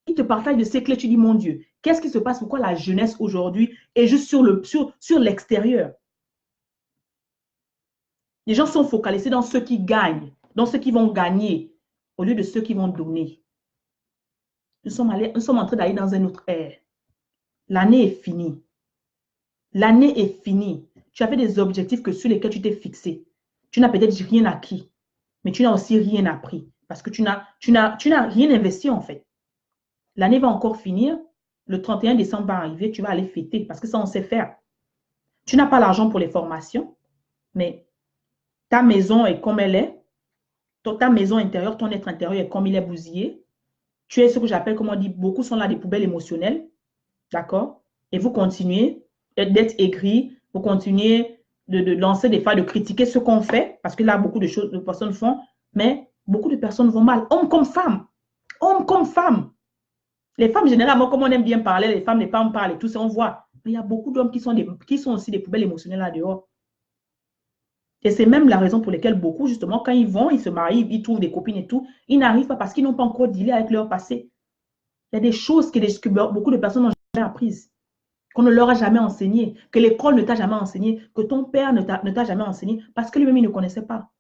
Ils te partagent de ces clés. Tu dis, mon Dieu, qu'est-ce qui se passe? Pourquoi la jeunesse aujourd'hui est juste sur l'extérieur? Les gens sont focalisés dans ceux qui gagnent, dans ceux qui vont gagner, au lieu de ceux qui vont donner. Nous sommes en train d'aller dans un autre ère. L'année est finie. L'année est finie. Tu avais des objectifs sur lesquels tu t'es fixé. Tu n'as peut-être rien acquis, mais tu n'as aussi rien appris parce que tu n'as rien investi en fait. L'année va encore finir. Le 31 décembre va arriver, tu vas aller fêter parce que ça, on sait faire. Tu n'as pas l'argent pour les formations, mais ta maison est comme elle est. Ta maison intérieure, ton être intérieur est comme il est bousillé. Tu es ce que j'appelle, comme on dit, beaucoup sont là des poubelles émotionnelles. D'accord? Et vous continuez d'être aigri, vous continuez de lancer des failles, de critiquer ce qu'on fait, parce que là, beaucoup de personnes font, mais beaucoup de personnes vont mal, hommes comme femmes. Hommes comme femmes. Les femmes, généralement, comme on aime bien parler, les femmes parlent et tout ça, on voit. Mais il y a beaucoup d'hommes qui sont aussi des poubelles émotionnelles là dehors. Et c'est même la raison pour laquelle beaucoup, justement, quand ils se marient, ils trouvent des copines et tout, ils n'arrivent pas parce qu'ils n'ont pas encore dealé avec leur passé. Il y a des choses que beaucoup de personnes n'ont jamais apprises, qu'on ne leur a jamais enseigné, que l'école ne t'a jamais enseigné, que ton père ne t'a jamais enseigné, parce que lui-même, il ne connaissait pas.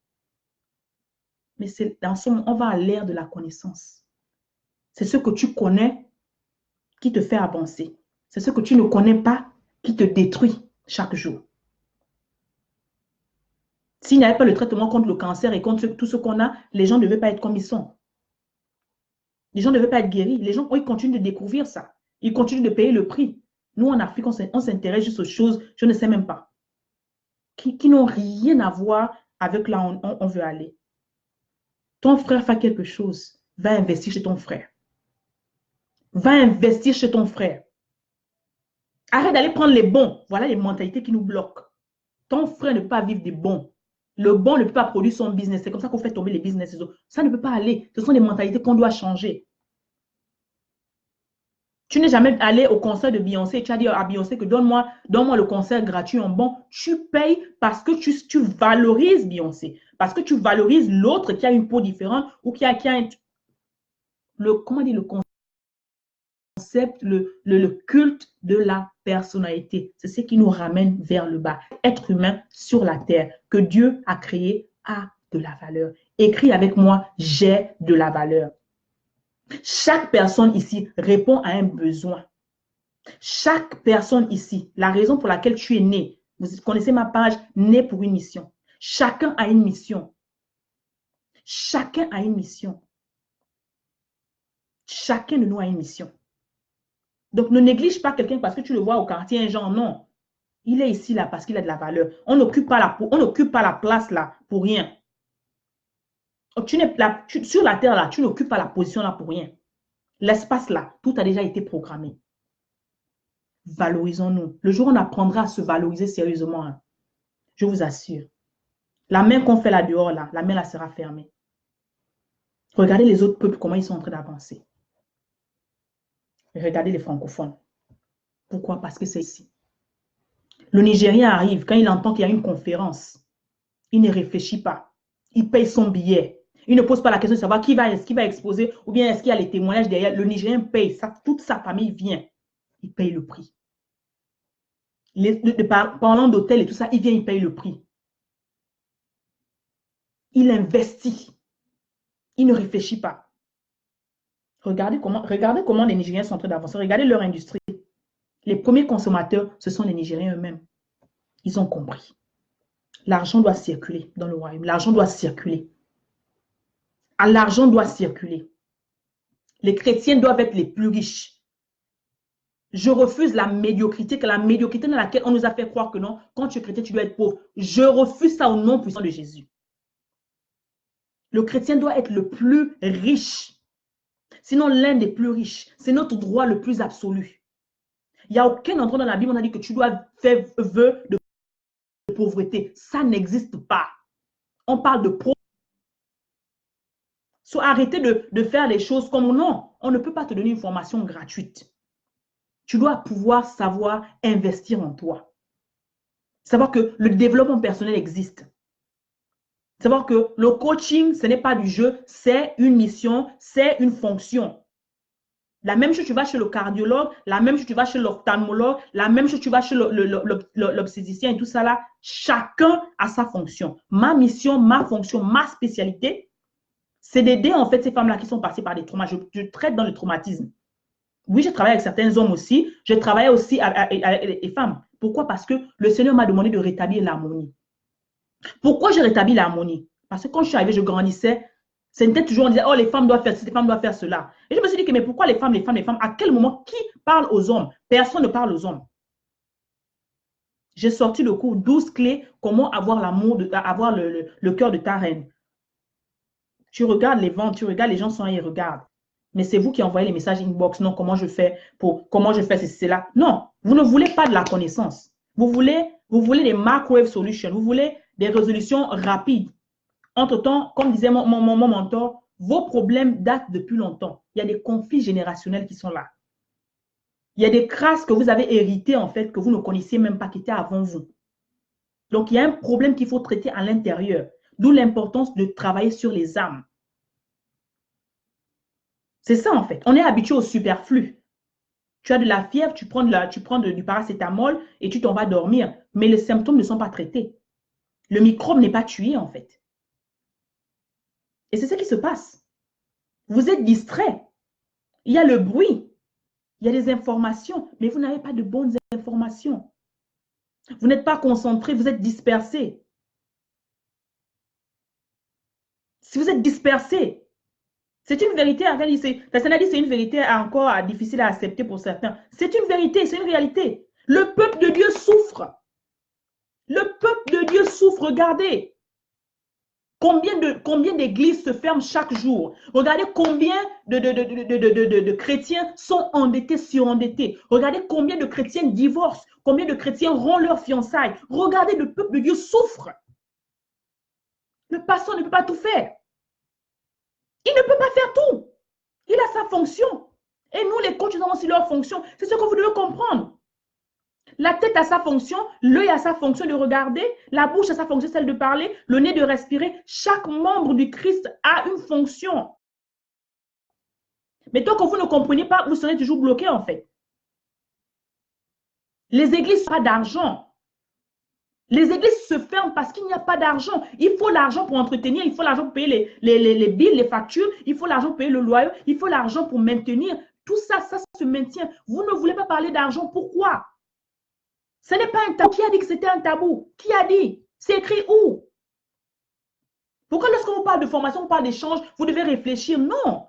Mais c'est dans ce moment, on va à l'ère de la connaissance. C'est ce que tu connais qui te fait avancer. C'est ce que tu ne connais pas qui te détruit chaque jour. S'il n'y avait pas le traitement contre le cancer et contre tout ce qu'on a, les gens ne devaient pas être comme ils sont. Les gens ne devaient pas être guéris. Les gens, ils continuent de découvrir ça. Ils continuent de payer le prix. Nous, en Afrique, on s'intéresse juste aux choses, je ne sais même pas, qui n'ont rien à voir avec là où on veut aller. Ton frère fait quelque chose, va investir chez ton frère. Va investir chez ton frère. Arrête d'aller prendre les bons. Voilà les mentalités qui nous bloquent. Ton frère ne peut pas vivre des bons. Le bon ne peut pas produire son business. C'est comme ça qu'on fait tomber les business. Ça ne peut pas aller. Ce sont des mentalités qu'on doit changer. Tu n'es jamais allé au concert de Beyoncé et tu as dit à Beyoncé que donne-moi le concert gratuit en bon. Tu payes parce que tu valorises Beyoncé. Parce que tu valorises l'autre qui a une peau différente ou qui a comment dire, le concept, le culte de la personnalité. C'est ce qui nous ramène vers le bas. Être humain sur la terre que Dieu a créé a de la valeur. Écris avec moi, j'ai de la valeur. Chaque personne ici répond à un besoin. Chaque personne ici, la raison pour laquelle tu es né, vous connaissez ma page, né pour une mission. Chacun a une mission. Chacun a une mission. Chacun de nous a une mission. Donc, ne néglige pas quelqu'un parce que tu le vois au quartier, un genre, non. Il est ici là parce qu'il a de la valeur. On n'occupe pas la place là pour rien. Sur la terre là, tu n'occupes pas la position là pour rien. L'espace là, tout a déjà été programmé. Valorisons-nous. Le jour où on apprendra à se valoriser sérieusement, hein, je vous assure, la main qu'on fait là dehors, là, la main là sera fermée. Regardez les autres peuples, comment ils sont en train d'avancer. Regardez les francophones. Pourquoi? Parce que c'est ici. Le Nigérien arrive, quand il entend qu'il y a une conférence, il ne réfléchit pas. Il paye son billet. Il ne pose pas la question de savoir qui va exposer ou bien est-ce qu'il y a les témoignages derrière. Le Nigérien paye, toute sa famille vient. Il paye le prix. Parlant d'hôtel et tout ça, il vient, il paye le prix. Il investit. Il ne réfléchit pas. Regardez comment les Nigériens sont en train d'avancer. Regardez leur industrie. Les premiers consommateurs, ce sont les Nigériens eux-mêmes. Ils ont compris. L'argent doit circuler dans le royaume. L'argent doit circuler. L'argent doit circuler. Les chrétiens doivent être les plus riches. Je refuse la médiocrité dans laquelle on nous a fait croire que non, quand tu es chrétien, tu dois être pauvre. Je refuse ça au nom puissant de Jésus. Le chrétien doit être le plus riche. Sinon, l'un des plus riches. C'est notre droit le plus absolu. Il n'y a aucun endroit dans la Bible où on a dit que tu dois faire vœu de pauvreté. Ça n'existe pas. On parle de pauvreté. Arrêtez de faire les choses comme non. On ne peut pas te donner une formation gratuite. Tu dois pouvoir savoir investir en toi. Savoir que le développement personnel existe. Savoir que le coaching, ce n'est pas du jeu, c'est une mission, c'est une fonction. La même chose, tu vas chez le cardiologue, la même chose, tu vas chez l'ophtalmologue, la même chose, tu vas chez l'obstétricien et tout ça là. Chacun a sa fonction. Ma mission, ma fonction, ma spécialité, c'est d'aider en fait ces femmes-là qui sont passées par des traumas. Je traite dans le traumatisme. Oui, je travaille avec certains hommes aussi. Je travaille aussi avec les femmes. Pourquoi? Parce que le Seigneur m'a demandé de rétablir l'harmonie. Pourquoi j'ai rétabli l'harmonie? Parce que quand je suis arrivée, je grandissais. C'était toujours, on disait, oh, les femmes doivent faire ci, les femmes doivent faire cela. Et je me suis dit, que, mais pourquoi les femmes, les femmes, les femmes? À quel moment? Qui parle aux hommes? Personne ne parle aux hommes. J'ai sorti le cours 12 clés, comment avoir l'amour, avoir le cœur de ta reine. Tu regardes les ventes, tu regardes les gens sont là, ils regardent. Mais c'est vous qui envoyez les messages inbox. Non, comment je fais comment je fais ceci, cela. Non, vous ne voulez pas de la connaissance. Vous voulez des microwave solutions. Vous voulez des résolutions rapides. Entre-temps, comme disait mon mentor, vos problèmes datent depuis longtemps. Il y a des conflits générationnels qui sont là. Il y a des crasses que vous avez héritées, en fait, que vous ne connaissiez même pas, qui étaient avant vous. Donc, il y a un problème qu'il faut traiter à l'intérieur. D'où l'importance de travailler sur les âmes. C'est ça, en fait. On est habitué au superflu. Tu as de la fièvre, tu prends du paracétamol et tu t'en vas dormir. Mais les symptômes ne sont pas traités. Le microbe n'est pas tué, en fait. Et c'est ce qui se passe. Vous êtes distrait. Il y a le bruit. Il y a des informations, mais vous n'avez pas de bonnes informations. Vous n'êtes pas concentré, vous êtes dispersé. Si vous êtes dispersé, c'est une vérité. Personne a dit c'est une vérité encore difficile à accepter pour certains. C'est une vérité, c'est une réalité. Le peuple de Dieu souffre. Le peuple de Dieu souffre. Regardez. Combien d'églises se ferment chaque jour? Regardez combien de chrétiens sont endettés, surendettés. Regardez combien de chrétiens divorcent. Combien de chrétiens rompent leurs fiançailles. Regardez, le peuple de Dieu souffre. Le pasteur ne peut pas tout faire. Il ne peut pas faire tout. Il a sa fonction. Et nous, les coachs, nous avons aussi leur fonction. C'est ce que vous devez comprendre. La tête a sa fonction, l'œil a sa fonction de regarder, la bouche a sa fonction, celle de parler, le nez de respirer. Chaque membre du Christ a une fonction. Mais tant que vous ne comprenez pas, vous serez toujours bloqué en fait. Les églises n'ont pas d'argent. Les églises se ferment parce qu'il n'y a pas d'argent. Il faut l'argent pour entretenir, il faut l'argent pour payer les billes, les factures, il faut l'argent pour payer le loyer, il faut l'argent pour maintenir. Tout ça, ça se maintient. Vous ne voulez pas parler d'argent. Pourquoi? Ce n'est pas un tabou. Qui a dit que c'était un tabou? Qui a dit? C'est écrit où? Pourquoi lorsqu'on vous parle de formation, on parle d'échange, vous devez réfléchir? Non.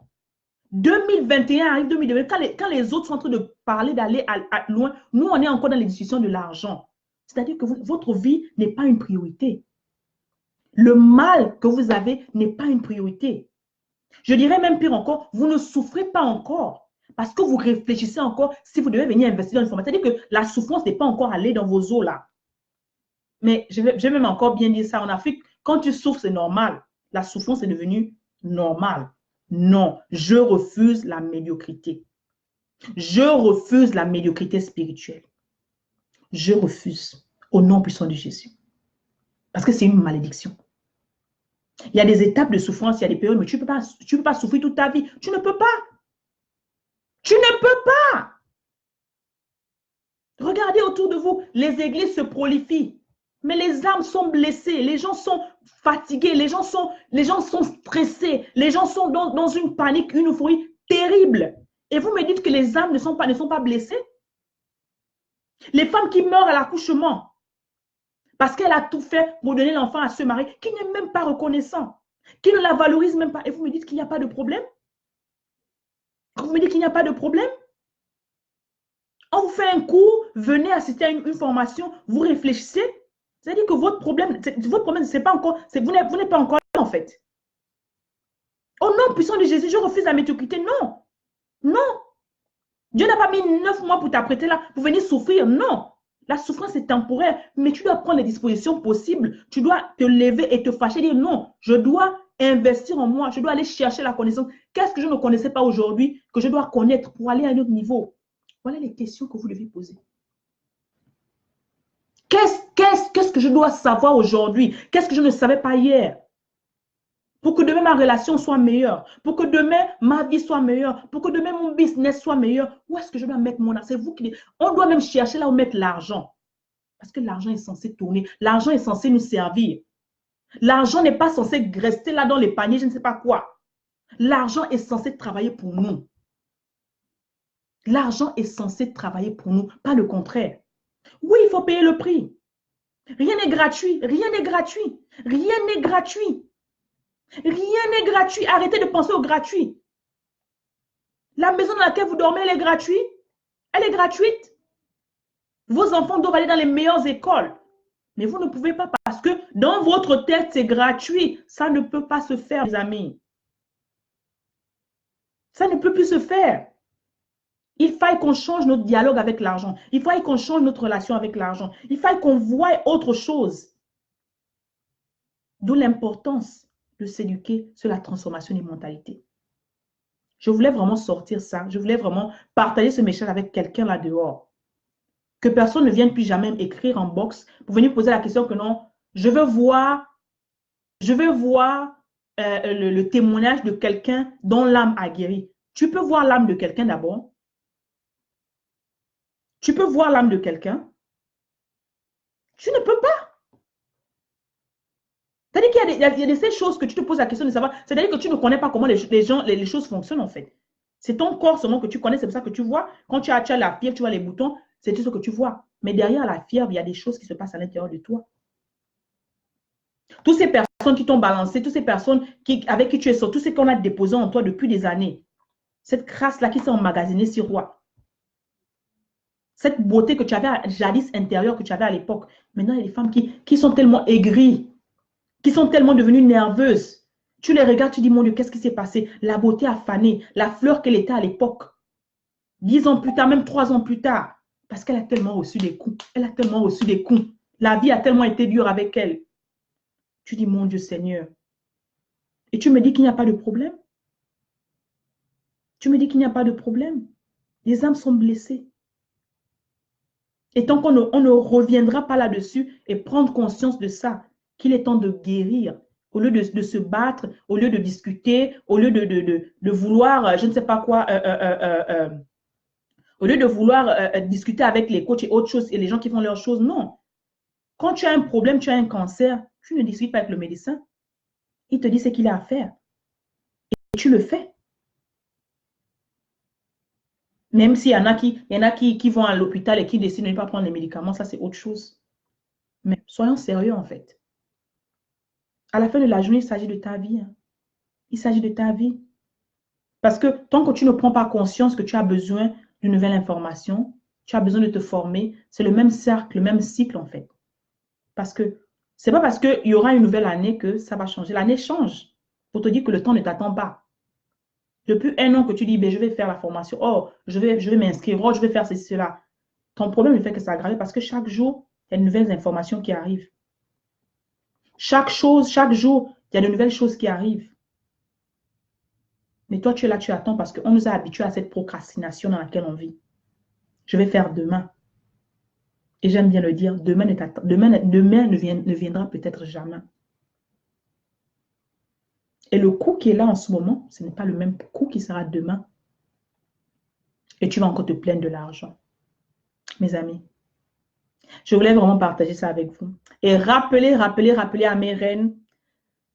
2021 arrive, 2022. Quand les autres sont en train de parler d'aller loin, nous, on est encore dans les discussions de l'argent. C'est-à-dire que votre vie n'est pas une priorité. Le mal que vous avez n'est pas une priorité. Je dirais même pire encore, vous ne souffrez pas encore. Parce que vous réfléchissez encore si vous devez venir investir dans une formation. C'est-à-dire que la souffrance n'est pas encore allée dans vos os là. Mais je vais même encore bien dire ça. En Afrique, quand tu souffres, c'est normal. La souffrance est devenue normale. Non, je refuse la médiocrité. Je refuse la médiocrité spirituelle. Je refuse au nom puissant de Jésus. Parce que c'est une malédiction. Il y a des étapes de souffrance, il y a des périodes, mais tu ne peux pas souffrir toute ta vie. Tu ne peux pas. Tu ne peux pas. Regardez autour de vous, les églises se prolifient. Mais les âmes sont blessées, les gens sont fatigués, les gens sont stressés, les gens sont dans une panique, une euphorie terrible. Et vous me dites que les âmes ne sont pas blessées? Les femmes qui meurent à l'accouchement, parce qu'elle a tout fait pour donner l'enfant à ce mari, qui n'est même pas reconnaissant, qui ne la valorise même pas. Et vous me dites qu'il n'y a pas de problème? Vous me dites qu'il n'y a pas de problème? On vous fait un cours, venez assister à une formation, vous réfléchissez. C'est-à-dire que votre problème, c'est pas encore, vous n'êtes pas encore là en fait. Au nom puissant de Jésus, je refuse la médiocrité. Non, non. Dieu n'a pas mis 9 mois pour t'apprêter là, pour venir souffrir. Non. La souffrance est temporaire, mais tu dois prendre les dispositions possibles. Tu dois te lever et te fâcher, dire non, je dois investir en moi, je dois aller chercher la connaissance. Qu'est-ce que je ne connaissais pas aujourd'hui que je dois connaître pour aller à un autre niveau? Voilà les questions que vous devez poser. Qu'est-ce que je dois savoir aujourd'hui? Qu'est-ce que je ne savais pas hier? Pour que demain ma relation soit meilleure, pour que demain ma vie soit meilleure, pour que demain mon business soit meilleur. Où est-ce que je dois mettre mon argent? C'est vous qui dites. On doit même chercher là où mettre l'argent. Parce que l'argent est censé tourner. L'argent est censé nous servir. L'argent n'est pas censé rester là dans les paniers, je ne sais pas quoi. L'argent est censé travailler pour nous. L'argent est censé travailler pour nous, pas le contraire. Oui, il faut payer le prix. Rien n'est gratuit, rien n'est gratuit, rien n'est gratuit. Rien n'est gratuit. Arrêtez de penser au gratuit. La maison dans laquelle vous dormez, elle est gratuite. Elle est gratuite. Vos enfants doivent aller dans les meilleures écoles. Mais vous ne pouvez pas parce que dans votre tête, c'est gratuit. Ça ne peut pas se faire, les amis. Ça ne peut plus se faire. Il faille qu'on change notre dialogue avec l'argent. Il faille qu'on change notre relation avec l'argent. Il faille qu'on voie autre chose. D'où l'importance de s'éduquer sur la transformation des mentalités. Je voulais vraiment sortir ça. Je voulais vraiment partager ce message avec quelqu'un là dehors. Que personne ne vienne plus jamais écrire en box pour venir poser la question que non, je veux voir le témoignage de quelqu'un dont l'âme a guéri. Tu peux voir l'âme de quelqu'un d'abord. Tu peux voir l'âme de quelqu'un. Tu ne peux pas. C'est-à-dire qu'il y a de ces choses que tu te poses la question de savoir. C'est-à-dire que tu ne connais pas comment les choses fonctionnent en fait. C'est ton corps seulement que tu connais, c'est pour ça que tu vois. Quand tu as la fièvre, tu vois les boutons, c'est tout ce que tu vois. Mais derrière la fièvre, il y a des choses qui se passent à l'intérieur de toi. Toutes ces personnes qui t'ont balancé, toutes ces personnes avec qui tu es sorti, tout ce qu'on a déposé en toi depuis des années. Cette crasse-là qui s'est emmagasinée sur toi. Cette beauté que tu avais jadis intérieure, que tu avais à l'époque. Maintenant, il y a des femmes qui sont tellement aigries, qui sont tellement devenues nerveuses. Tu les regardes, tu dis, mon Dieu, qu'est-ce qui s'est passé? La beauté a fané, la fleur qu'elle était à l'époque. 10 ans plus tard, même 3 ans plus tard. Parce qu'elle a tellement reçu des coups. Elle a tellement reçu des coups. La vie a tellement été dure avec elle. Tu dis, mon Dieu Seigneur. Et tu me dis qu'il n'y a pas de problème. Tu me dis qu'il n'y a pas de problème. Les âmes sont blessées. Et tant qu'on ne reviendra pas là-dessus et prendre conscience de ça, qu'il est temps de guérir, au lieu de se battre, au lieu de discuter, au lieu de vouloir, je ne sais pas quoi, au lieu de vouloir discuter avec les coachs et autres choses et les gens qui font leurs choses, non. Quand tu as un problème, tu as un cancer, tu ne discutes pas avec le médecin. Il te dit ce qu'il a à faire. Et tu le fais. Même s'il y en a qui vont à l'hôpital et qui décident de ne pas prendre les médicaments, ça c'est autre chose. Mais soyons sérieux en fait. À la fin de la journée, il s'agit de ta vie. Hein. Il s'agit de ta vie. Parce que tant que tu ne prends pas conscience que tu as besoin d'une nouvelle information, tu as besoin de te former, c'est le même cercle, le même cycle en fait. Parce que ce n'est pas parce qu'il y aura une nouvelle année que ça va changer. L'année change pour te dire que le temps ne t'attend pas. Depuis 1 an que tu dis, ben, je vais faire la formation, oh, je vais m'inscrire, oh, je vais faire ceci, cela. Ton problème ne fait que s'aggraver parce que chaque jour, il y a de nouvelles informations qui arrivent. Chaque jour, il y a de nouvelles choses qui arrivent. Mais toi, tu es là, tu attends parce qu'on nous a habitués à cette procrastination dans laquelle on vit. Je vais faire demain. Et j'aime bien le dire, demain ne viendra peut-être jamais. Et le coût qui est là en ce moment, ce n'est pas le même coût qui sera demain. Et tu vas encore te plaindre de l'argent. Mes amis, je voulais vraiment partager ça avec vous. Et rappeler à mes reines.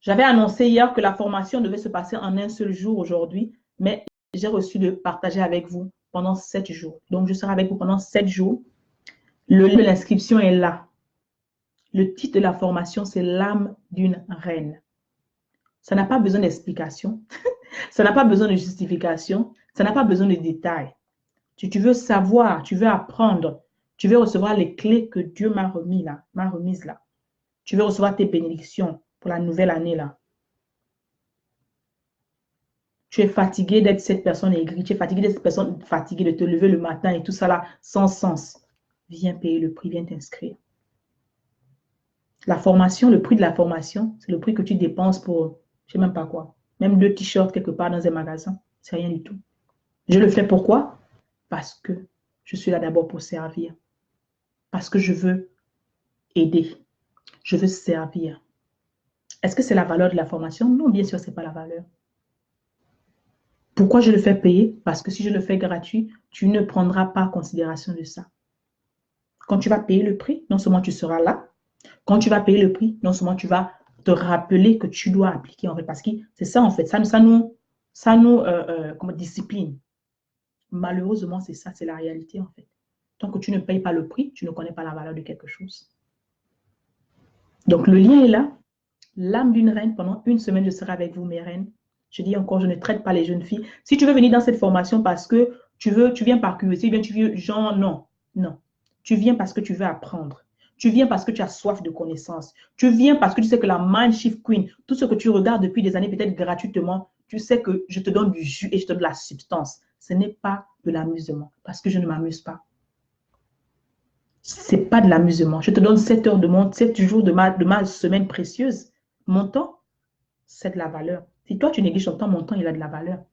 J'avais annoncé hier que la formation devait se passer en un seul jour aujourd'hui, mais j'ai reçu de partager avec vous pendant 7 jours. Donc, je serai avec vous pendant 7 jours. Le lien de l'inscription est là. Le titre de la formation, c'est l'âme d'une reine. Ça n'a pas besoin d'explication. Ça n'a pas besoin de justification. Ça n'a pas besoin de détails. Si tu veux savoir, tu veux apprendre, tu veux recevoir les clés que Dieu m'a remises là. Tu veux recevoir tes bénédictions pour la nouvelle année là. Tu es fatigué d'être cette personne aigrie, tu es fatigué d'être cette personne fatiguée de te lever le matin et tout ça là, sans sens. Viens payer le prix, viens t'inscrire. La formation, le prix de la formation, c'est le prix que tu dépenses pour, je ne sais même pas quoi, même 2 t-shirts quelque part dans un magasin. C'est rien du tout. Je le fais pourquoi? Parce que je suis là d'abord pour servir. Parce que je veux aider. Je veux servir. Est-ce que c'est la valeur de la formation? Non, bien sûr, ce n'est pas la valeur. Pourquoi je le fais payer? Parce que si je le fais gratuit, tu ne prendras pas en considération de ça. Quand tu vas payer le prix, non seulement tu seras là, quand tu vas payer le prix, non seulement tu vas te rappeler que tu dois appliquer en fait, parce que c'est ça en fait, ça nous comme discipline. Malheureusement, c'est ça, c'est la réalité en fait. Tant que tu ne payes pas le prix, tu ne connais pas la valeur de quelque chose. Donc, le lien est là. L'âme d'une reine, pendant une semaine, je serai avec vous, mes reines. Je dis encore, je ne traite pas les jeunes filles. Si tu veux venir dans cette formation parce que tu viens par curiosité, bien tu viens, genre, non, non. Tu viens parce que tu veux apprendre. Tu viens parce que tu as soif de connaissances. Tu viens parce que tu sais que la Mind Shift Queen, tout ce que tu regardes depuis des années, peut-être gratuitement, tu sais que je te donne du jus et je te donne de la substance. Ce n'est pas de l'amusement parce que je ne m'amuse pas. Ce n'est pas de l'amusement. Je te donne 7 heures de mon, 7 jours de ma semaine précieuse. Mon temps, c'est de la valeur. Si toi, tu négliges ton temps, mon temps, il a de la valeur.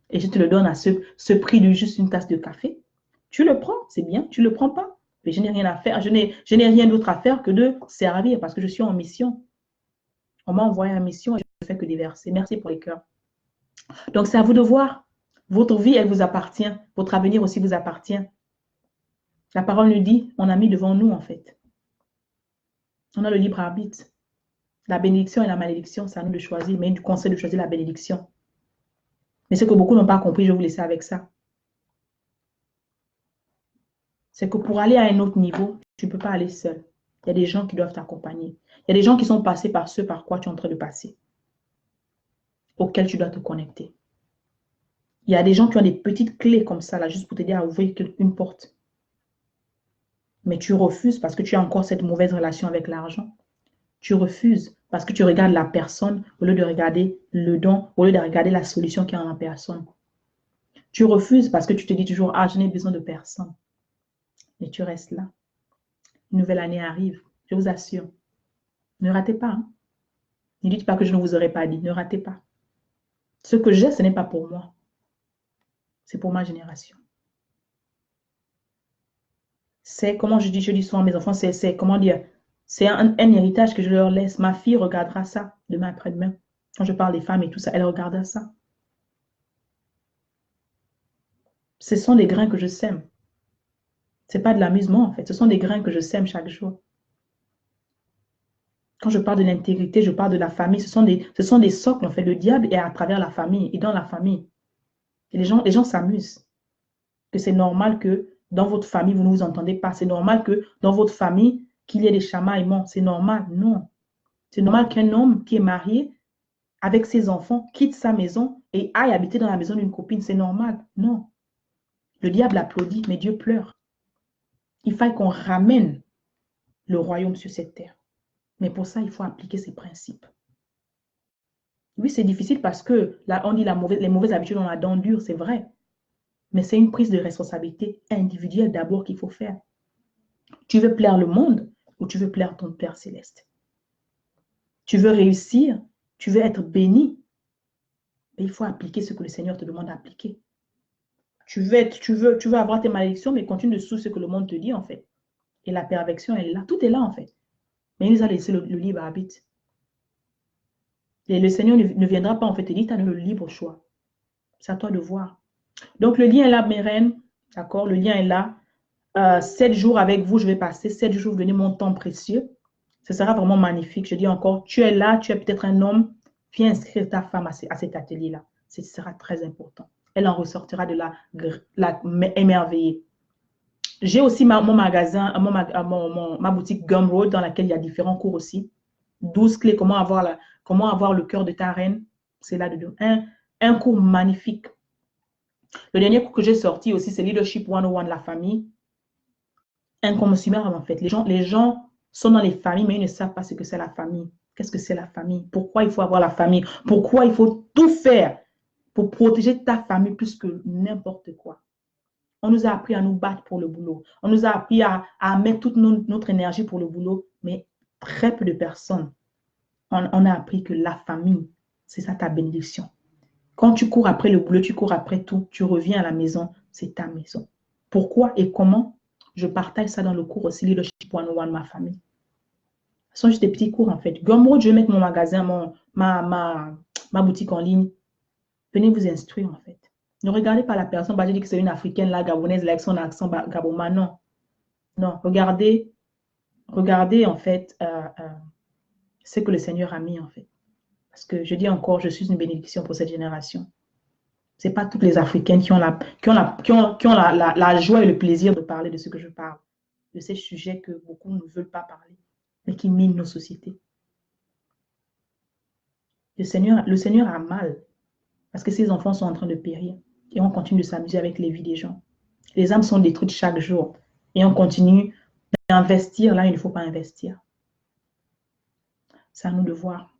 Et je te le donne à ce prix de juste une tasse de café. Tu le prends, c'est bien. Tu ne le prends pas. Mais je n'ai rien à faire. Je n'ai rien d'autre à faire que de servir parce que je suis en mission. On m'a envoyé en mission et je ne fais que déverser. Merci pour les cœurs. Donc, c'est à vous de voir. Votre vie, elle vous appartient. Votre avenir aussi vous appartient. La parole nous dit, on a mis devant nous, en fait. On a le libre arbitre. La bénédiction et la malédiction, c'est à nous de choisir, mais du conseil de choisir la bénédiction. Mais ce que beaucoup n'ont pas compris, je vais vous laisser avec ça. C'est que pour aller à un autre niveau, tu ne peux pas aller seul. Il y a des gens qui doivent t'accompagner. Il y a des gens qui sont passés par ce par quoi tu es en train de passer, auxquels tu dois te connecter. Il y a des gens qui ont des petites clés comme ça, là, juste pour t'aider à ouvrir une porte. Mais tu refuses parce que tu as encore cette mauvaise relation avec l'argent. Tu refuses parce que tu regardes la personne au lieu de regarder le don, au lieu de regarder la solution qu'il y a en la personne. Tu refuses parce que tu te dis toujours, ah, je n'ai besoin de personne. Mais tu restes là. Une nouvelle année arrive, je vous assure. Ne ratez pas. Hein? Ne dites pas que je ne vous aurais pas dit. Ne ratez pas. Ce que j'ai, ce n'est pas pour moi. C'est pour ma génération. C'est, comment je dis souvent à mes enfants, c'est comment dire, c'est un héritage que je leur laisse. Ma fille regardera ça demain après-demain. Quand je parle des femmes et tout ça, elle regardera ça. Ce sont des grains que je sème. Ce n'est pas de l'amusement, en fait. Ce sont des grains que je sème chaque jour. Quand je parle de l'intégrité, je parle de la famille. Ce sont des socles, en fait. Le diable est à travers la famille et dans la famille. Et les gens s'amusent. Que c'est normal que dans votre famille, vous ne vous entendez pas. C'est normal que dans votre famille, qu'il y ait des chamaillements. C'est normal. Non. C'est normal qu'un homme qui est marié avec ses enfants quitte sa maison et aille habiter dans la maison d'une copine. C'est normal. Non. Le diable applaudit, mais Dieu pleure. Il faut qu'on ramène le royaume sur cette terre. Mais pour ça, il faut appliquer ces principes. Oui, c'est difficile parce que là, on dit les mauvaises habitudes, on a dents dures, c'est vrai. Mais c'est une prise de responsabilité individuelle d'abord qu'il faut faire. Tu veux plaire le monde ou tu veux plaire ton Père céleste? Tu veux réussir, tu veux être béni, mais il faut appliquer ce que le Seigneur te demande d'appliquer. Tu veux avoir tes malédictions, mais continue de suivre ce que le monde te dit en fait. Et la perfection, elle est là. Tout est là en fait. Mais il nous a laissé le libre arbitre. Et le Seigneur ne viendra pas en fait te dire, tu as le libre choix. C'est à toi de voir. Donc, le lien est là, mes reines. D'accord? Le lien est là. 7 jours avec vous, je vais passer 7 jours, vous donnez mon temps précieux. Ce sera vraiment magnifique. Je dis encore, tu es là, tu es peut-être un homme. Viens inscrire ta femme à cet atelier-là. Ce sera très important. Elle en ressortira de la émerveillée. J'ai aussi mon magasin, ma boutique Gumroad dans laquelle il y a différents cours aussi. 12 clés, comment avoir le cœur de ta reine. C'est là-dedans. Un cours magnifique. Le dernier cours que j'ai sorti aussi, c'est Leadership 101 de la famille. Incommensurables en fait. Les gens sont dans les familles, mais ils ne savent pas ce que c'est la famille. Qu'est-ce que c'est la famille? Pourquoi il faut avoir la famille? Pourquoi il faut tout faire pour protéger ta famille plus que n'importe quoi? On nous a appris à nous battre pour le boulot. On nous a appris à mettre toute notre énergie pour le boulot, mais très peu de personnes. On a appris que la famille, c'est ça ta bénédiction. Quand tu cours après le boulot, tu cours après tout, tu reviens à la maison, c'est ta maison. Pourquoi et comment? Je partage ça dans le cours aussi, Leadership 101 de ma famille. Ce sont juste des petits cours en fait. Gumroad, je vais mettre mon magasin, ma boutique en ligne. Venez vous instruire en fait. Ne regardez pas la personne, je dis que c'est une Africaine, là, gabonaise, là, avec son accent gaboma. Non. Non, regardez en fait ce que le Seigneur a mis en fait. Parce que je dis encore, je suis une bénédiction pour cette génération. Ce n'est pas toutes les Africaines qui ont la joie et le plaisir de parler de ce que je parle, de ces sujets que beaucoup ne veulent pas parler, mais qui minent nos sociétés. Le Seigneur a mal parce que ses enfants sont en train de périr et on continue de s'amuser avec les vies des gens. Les âmes sont détruites chaque jour et on continue d'investir là où il ne faut pas investir. C'est à nous de voir.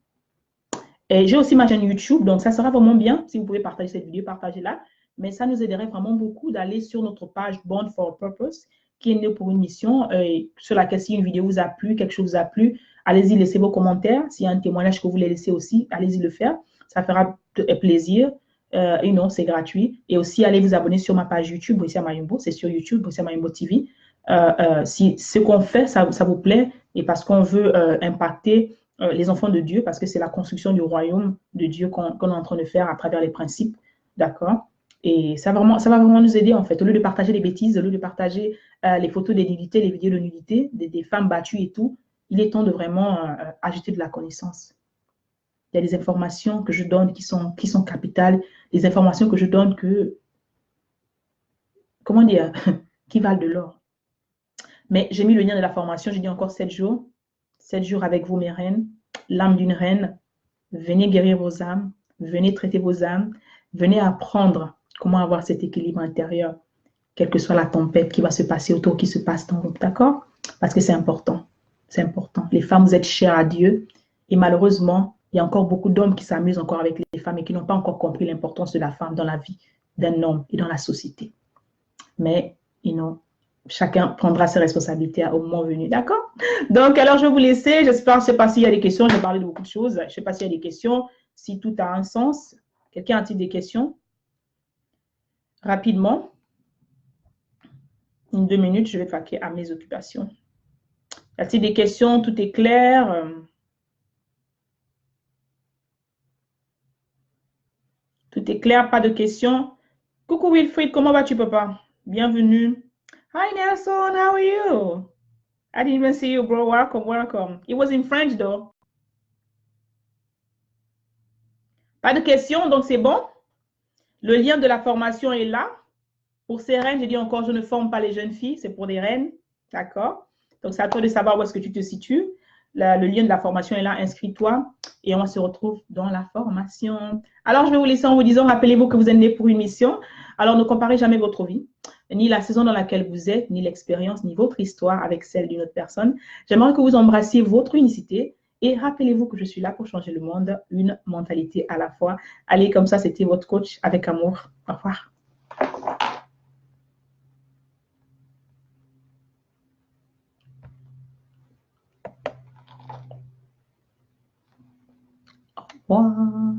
Et j'ai aussi ma chaîne YouTube, donc ça sera vraiment bien si vous pouvez partager cette vidéo, partagez-la. Mais ça nous aiderait vraiment beaucoup d'aller sur notre page Born for a Purpose, qui est née pour une mission, sur laquelle si une vidéo vous a plu, quelque chose vous a plu, allez-y, laissez vos commentaires. S'il y a un témoignage que vous voulez laisser aussi, allez-y le faire. Ça fera plaisir. Et non, c'est gratuit. Et aussi, allez vous abonner sur ma page YouTube, Brissia Mayumbo. C'est sur YouTube, Brissia Mayumbo TV. Si ce qu'on fait, ça vous plaît, et parce qu'on veut impacter les enfants de Dieu, parce que c'est la construction du royaume de Dieu qu'on est en train de faire à travers les principes, d'accord? Et ça va vraiment nous aider, en fait. Au lieu de partager des bêtises, au lieu de partager les photos des nudité, les vidéos de nudité, des femmes battues et tout, il est temps de vraiment ajouter de la connaissance. Il y a des informations que je donne qui sont capitales, des informations que je donne comment dire, qui valent de l'or. Mais j'ai mis le lien de la formation, j'ai dit encore 7 jours. 7 jours avec vous, mes reines. L'âme d'une reine. Venez guérir vos âmes. Venez traiter vos âmes. Venez apprendre comment avoir cet équilibre intérieur, quelle que soit la tempête qui va se passer autour, qui se passe dans vous. D'accord? Parce que c'est important. C'est important. Les femmes, vous êtes chères à Dieu. Et malheureusement, il y a encore beaucoup d'hommes qui s'amusent encore avec les femmes et qui n'ont pas encore compris l'importance de la femme dans la vie d'un homme et dans la société. Mais, chacun prendra ses responsabilités au moment venu, d'accord? Donc, alors, je vais vous laisser. J'espère, je ne sais pas s'il y a des questions. J'ai parlé de beaucoup de choses. Je ne sais pas s'il y a des questions, si tout a un sens. Quelqu'un a-t-il des questions? Rapidement. En 2 minutes, je vais vaquer à mes occupations. Y a-t-il des questions? Tout est clair? Tout est clair? Pas de questions? Coucou Wilfried, comment vas-tu, papa? Bienvenue. Hi Nelson, how are you? I didn't even see you, bro. Welcome, welcome. It was in French, though. Pas de questions, donc c'est bon. Le lien de la formation est là. Pour ces reines, je dis encore, je ne forme pas les jeunes filles, c'est pour des reines. D'accord? Donc, c'est à toi de savoir où est-ce que tu te situes. Le lien de la formation est là, inscris-toi et on se retrouve dans la formation. Alors, je vais vous laisser en vous disant, rappelez-vous que vous êtes nés pour une mission. Alors, ne comparez jamais votre vie, ni la saison dans laquelle vous êtes, ni l'expérience, ni votre histoire avec celle d'une autre personne. J'aimerais que vous embrassiez votre unicité et rappelez-vous que je suis là pour changer le monde, une mentalité à la fois. Allez, comme ça, c'était votre coach avec amour. Au revoir. Au revoir.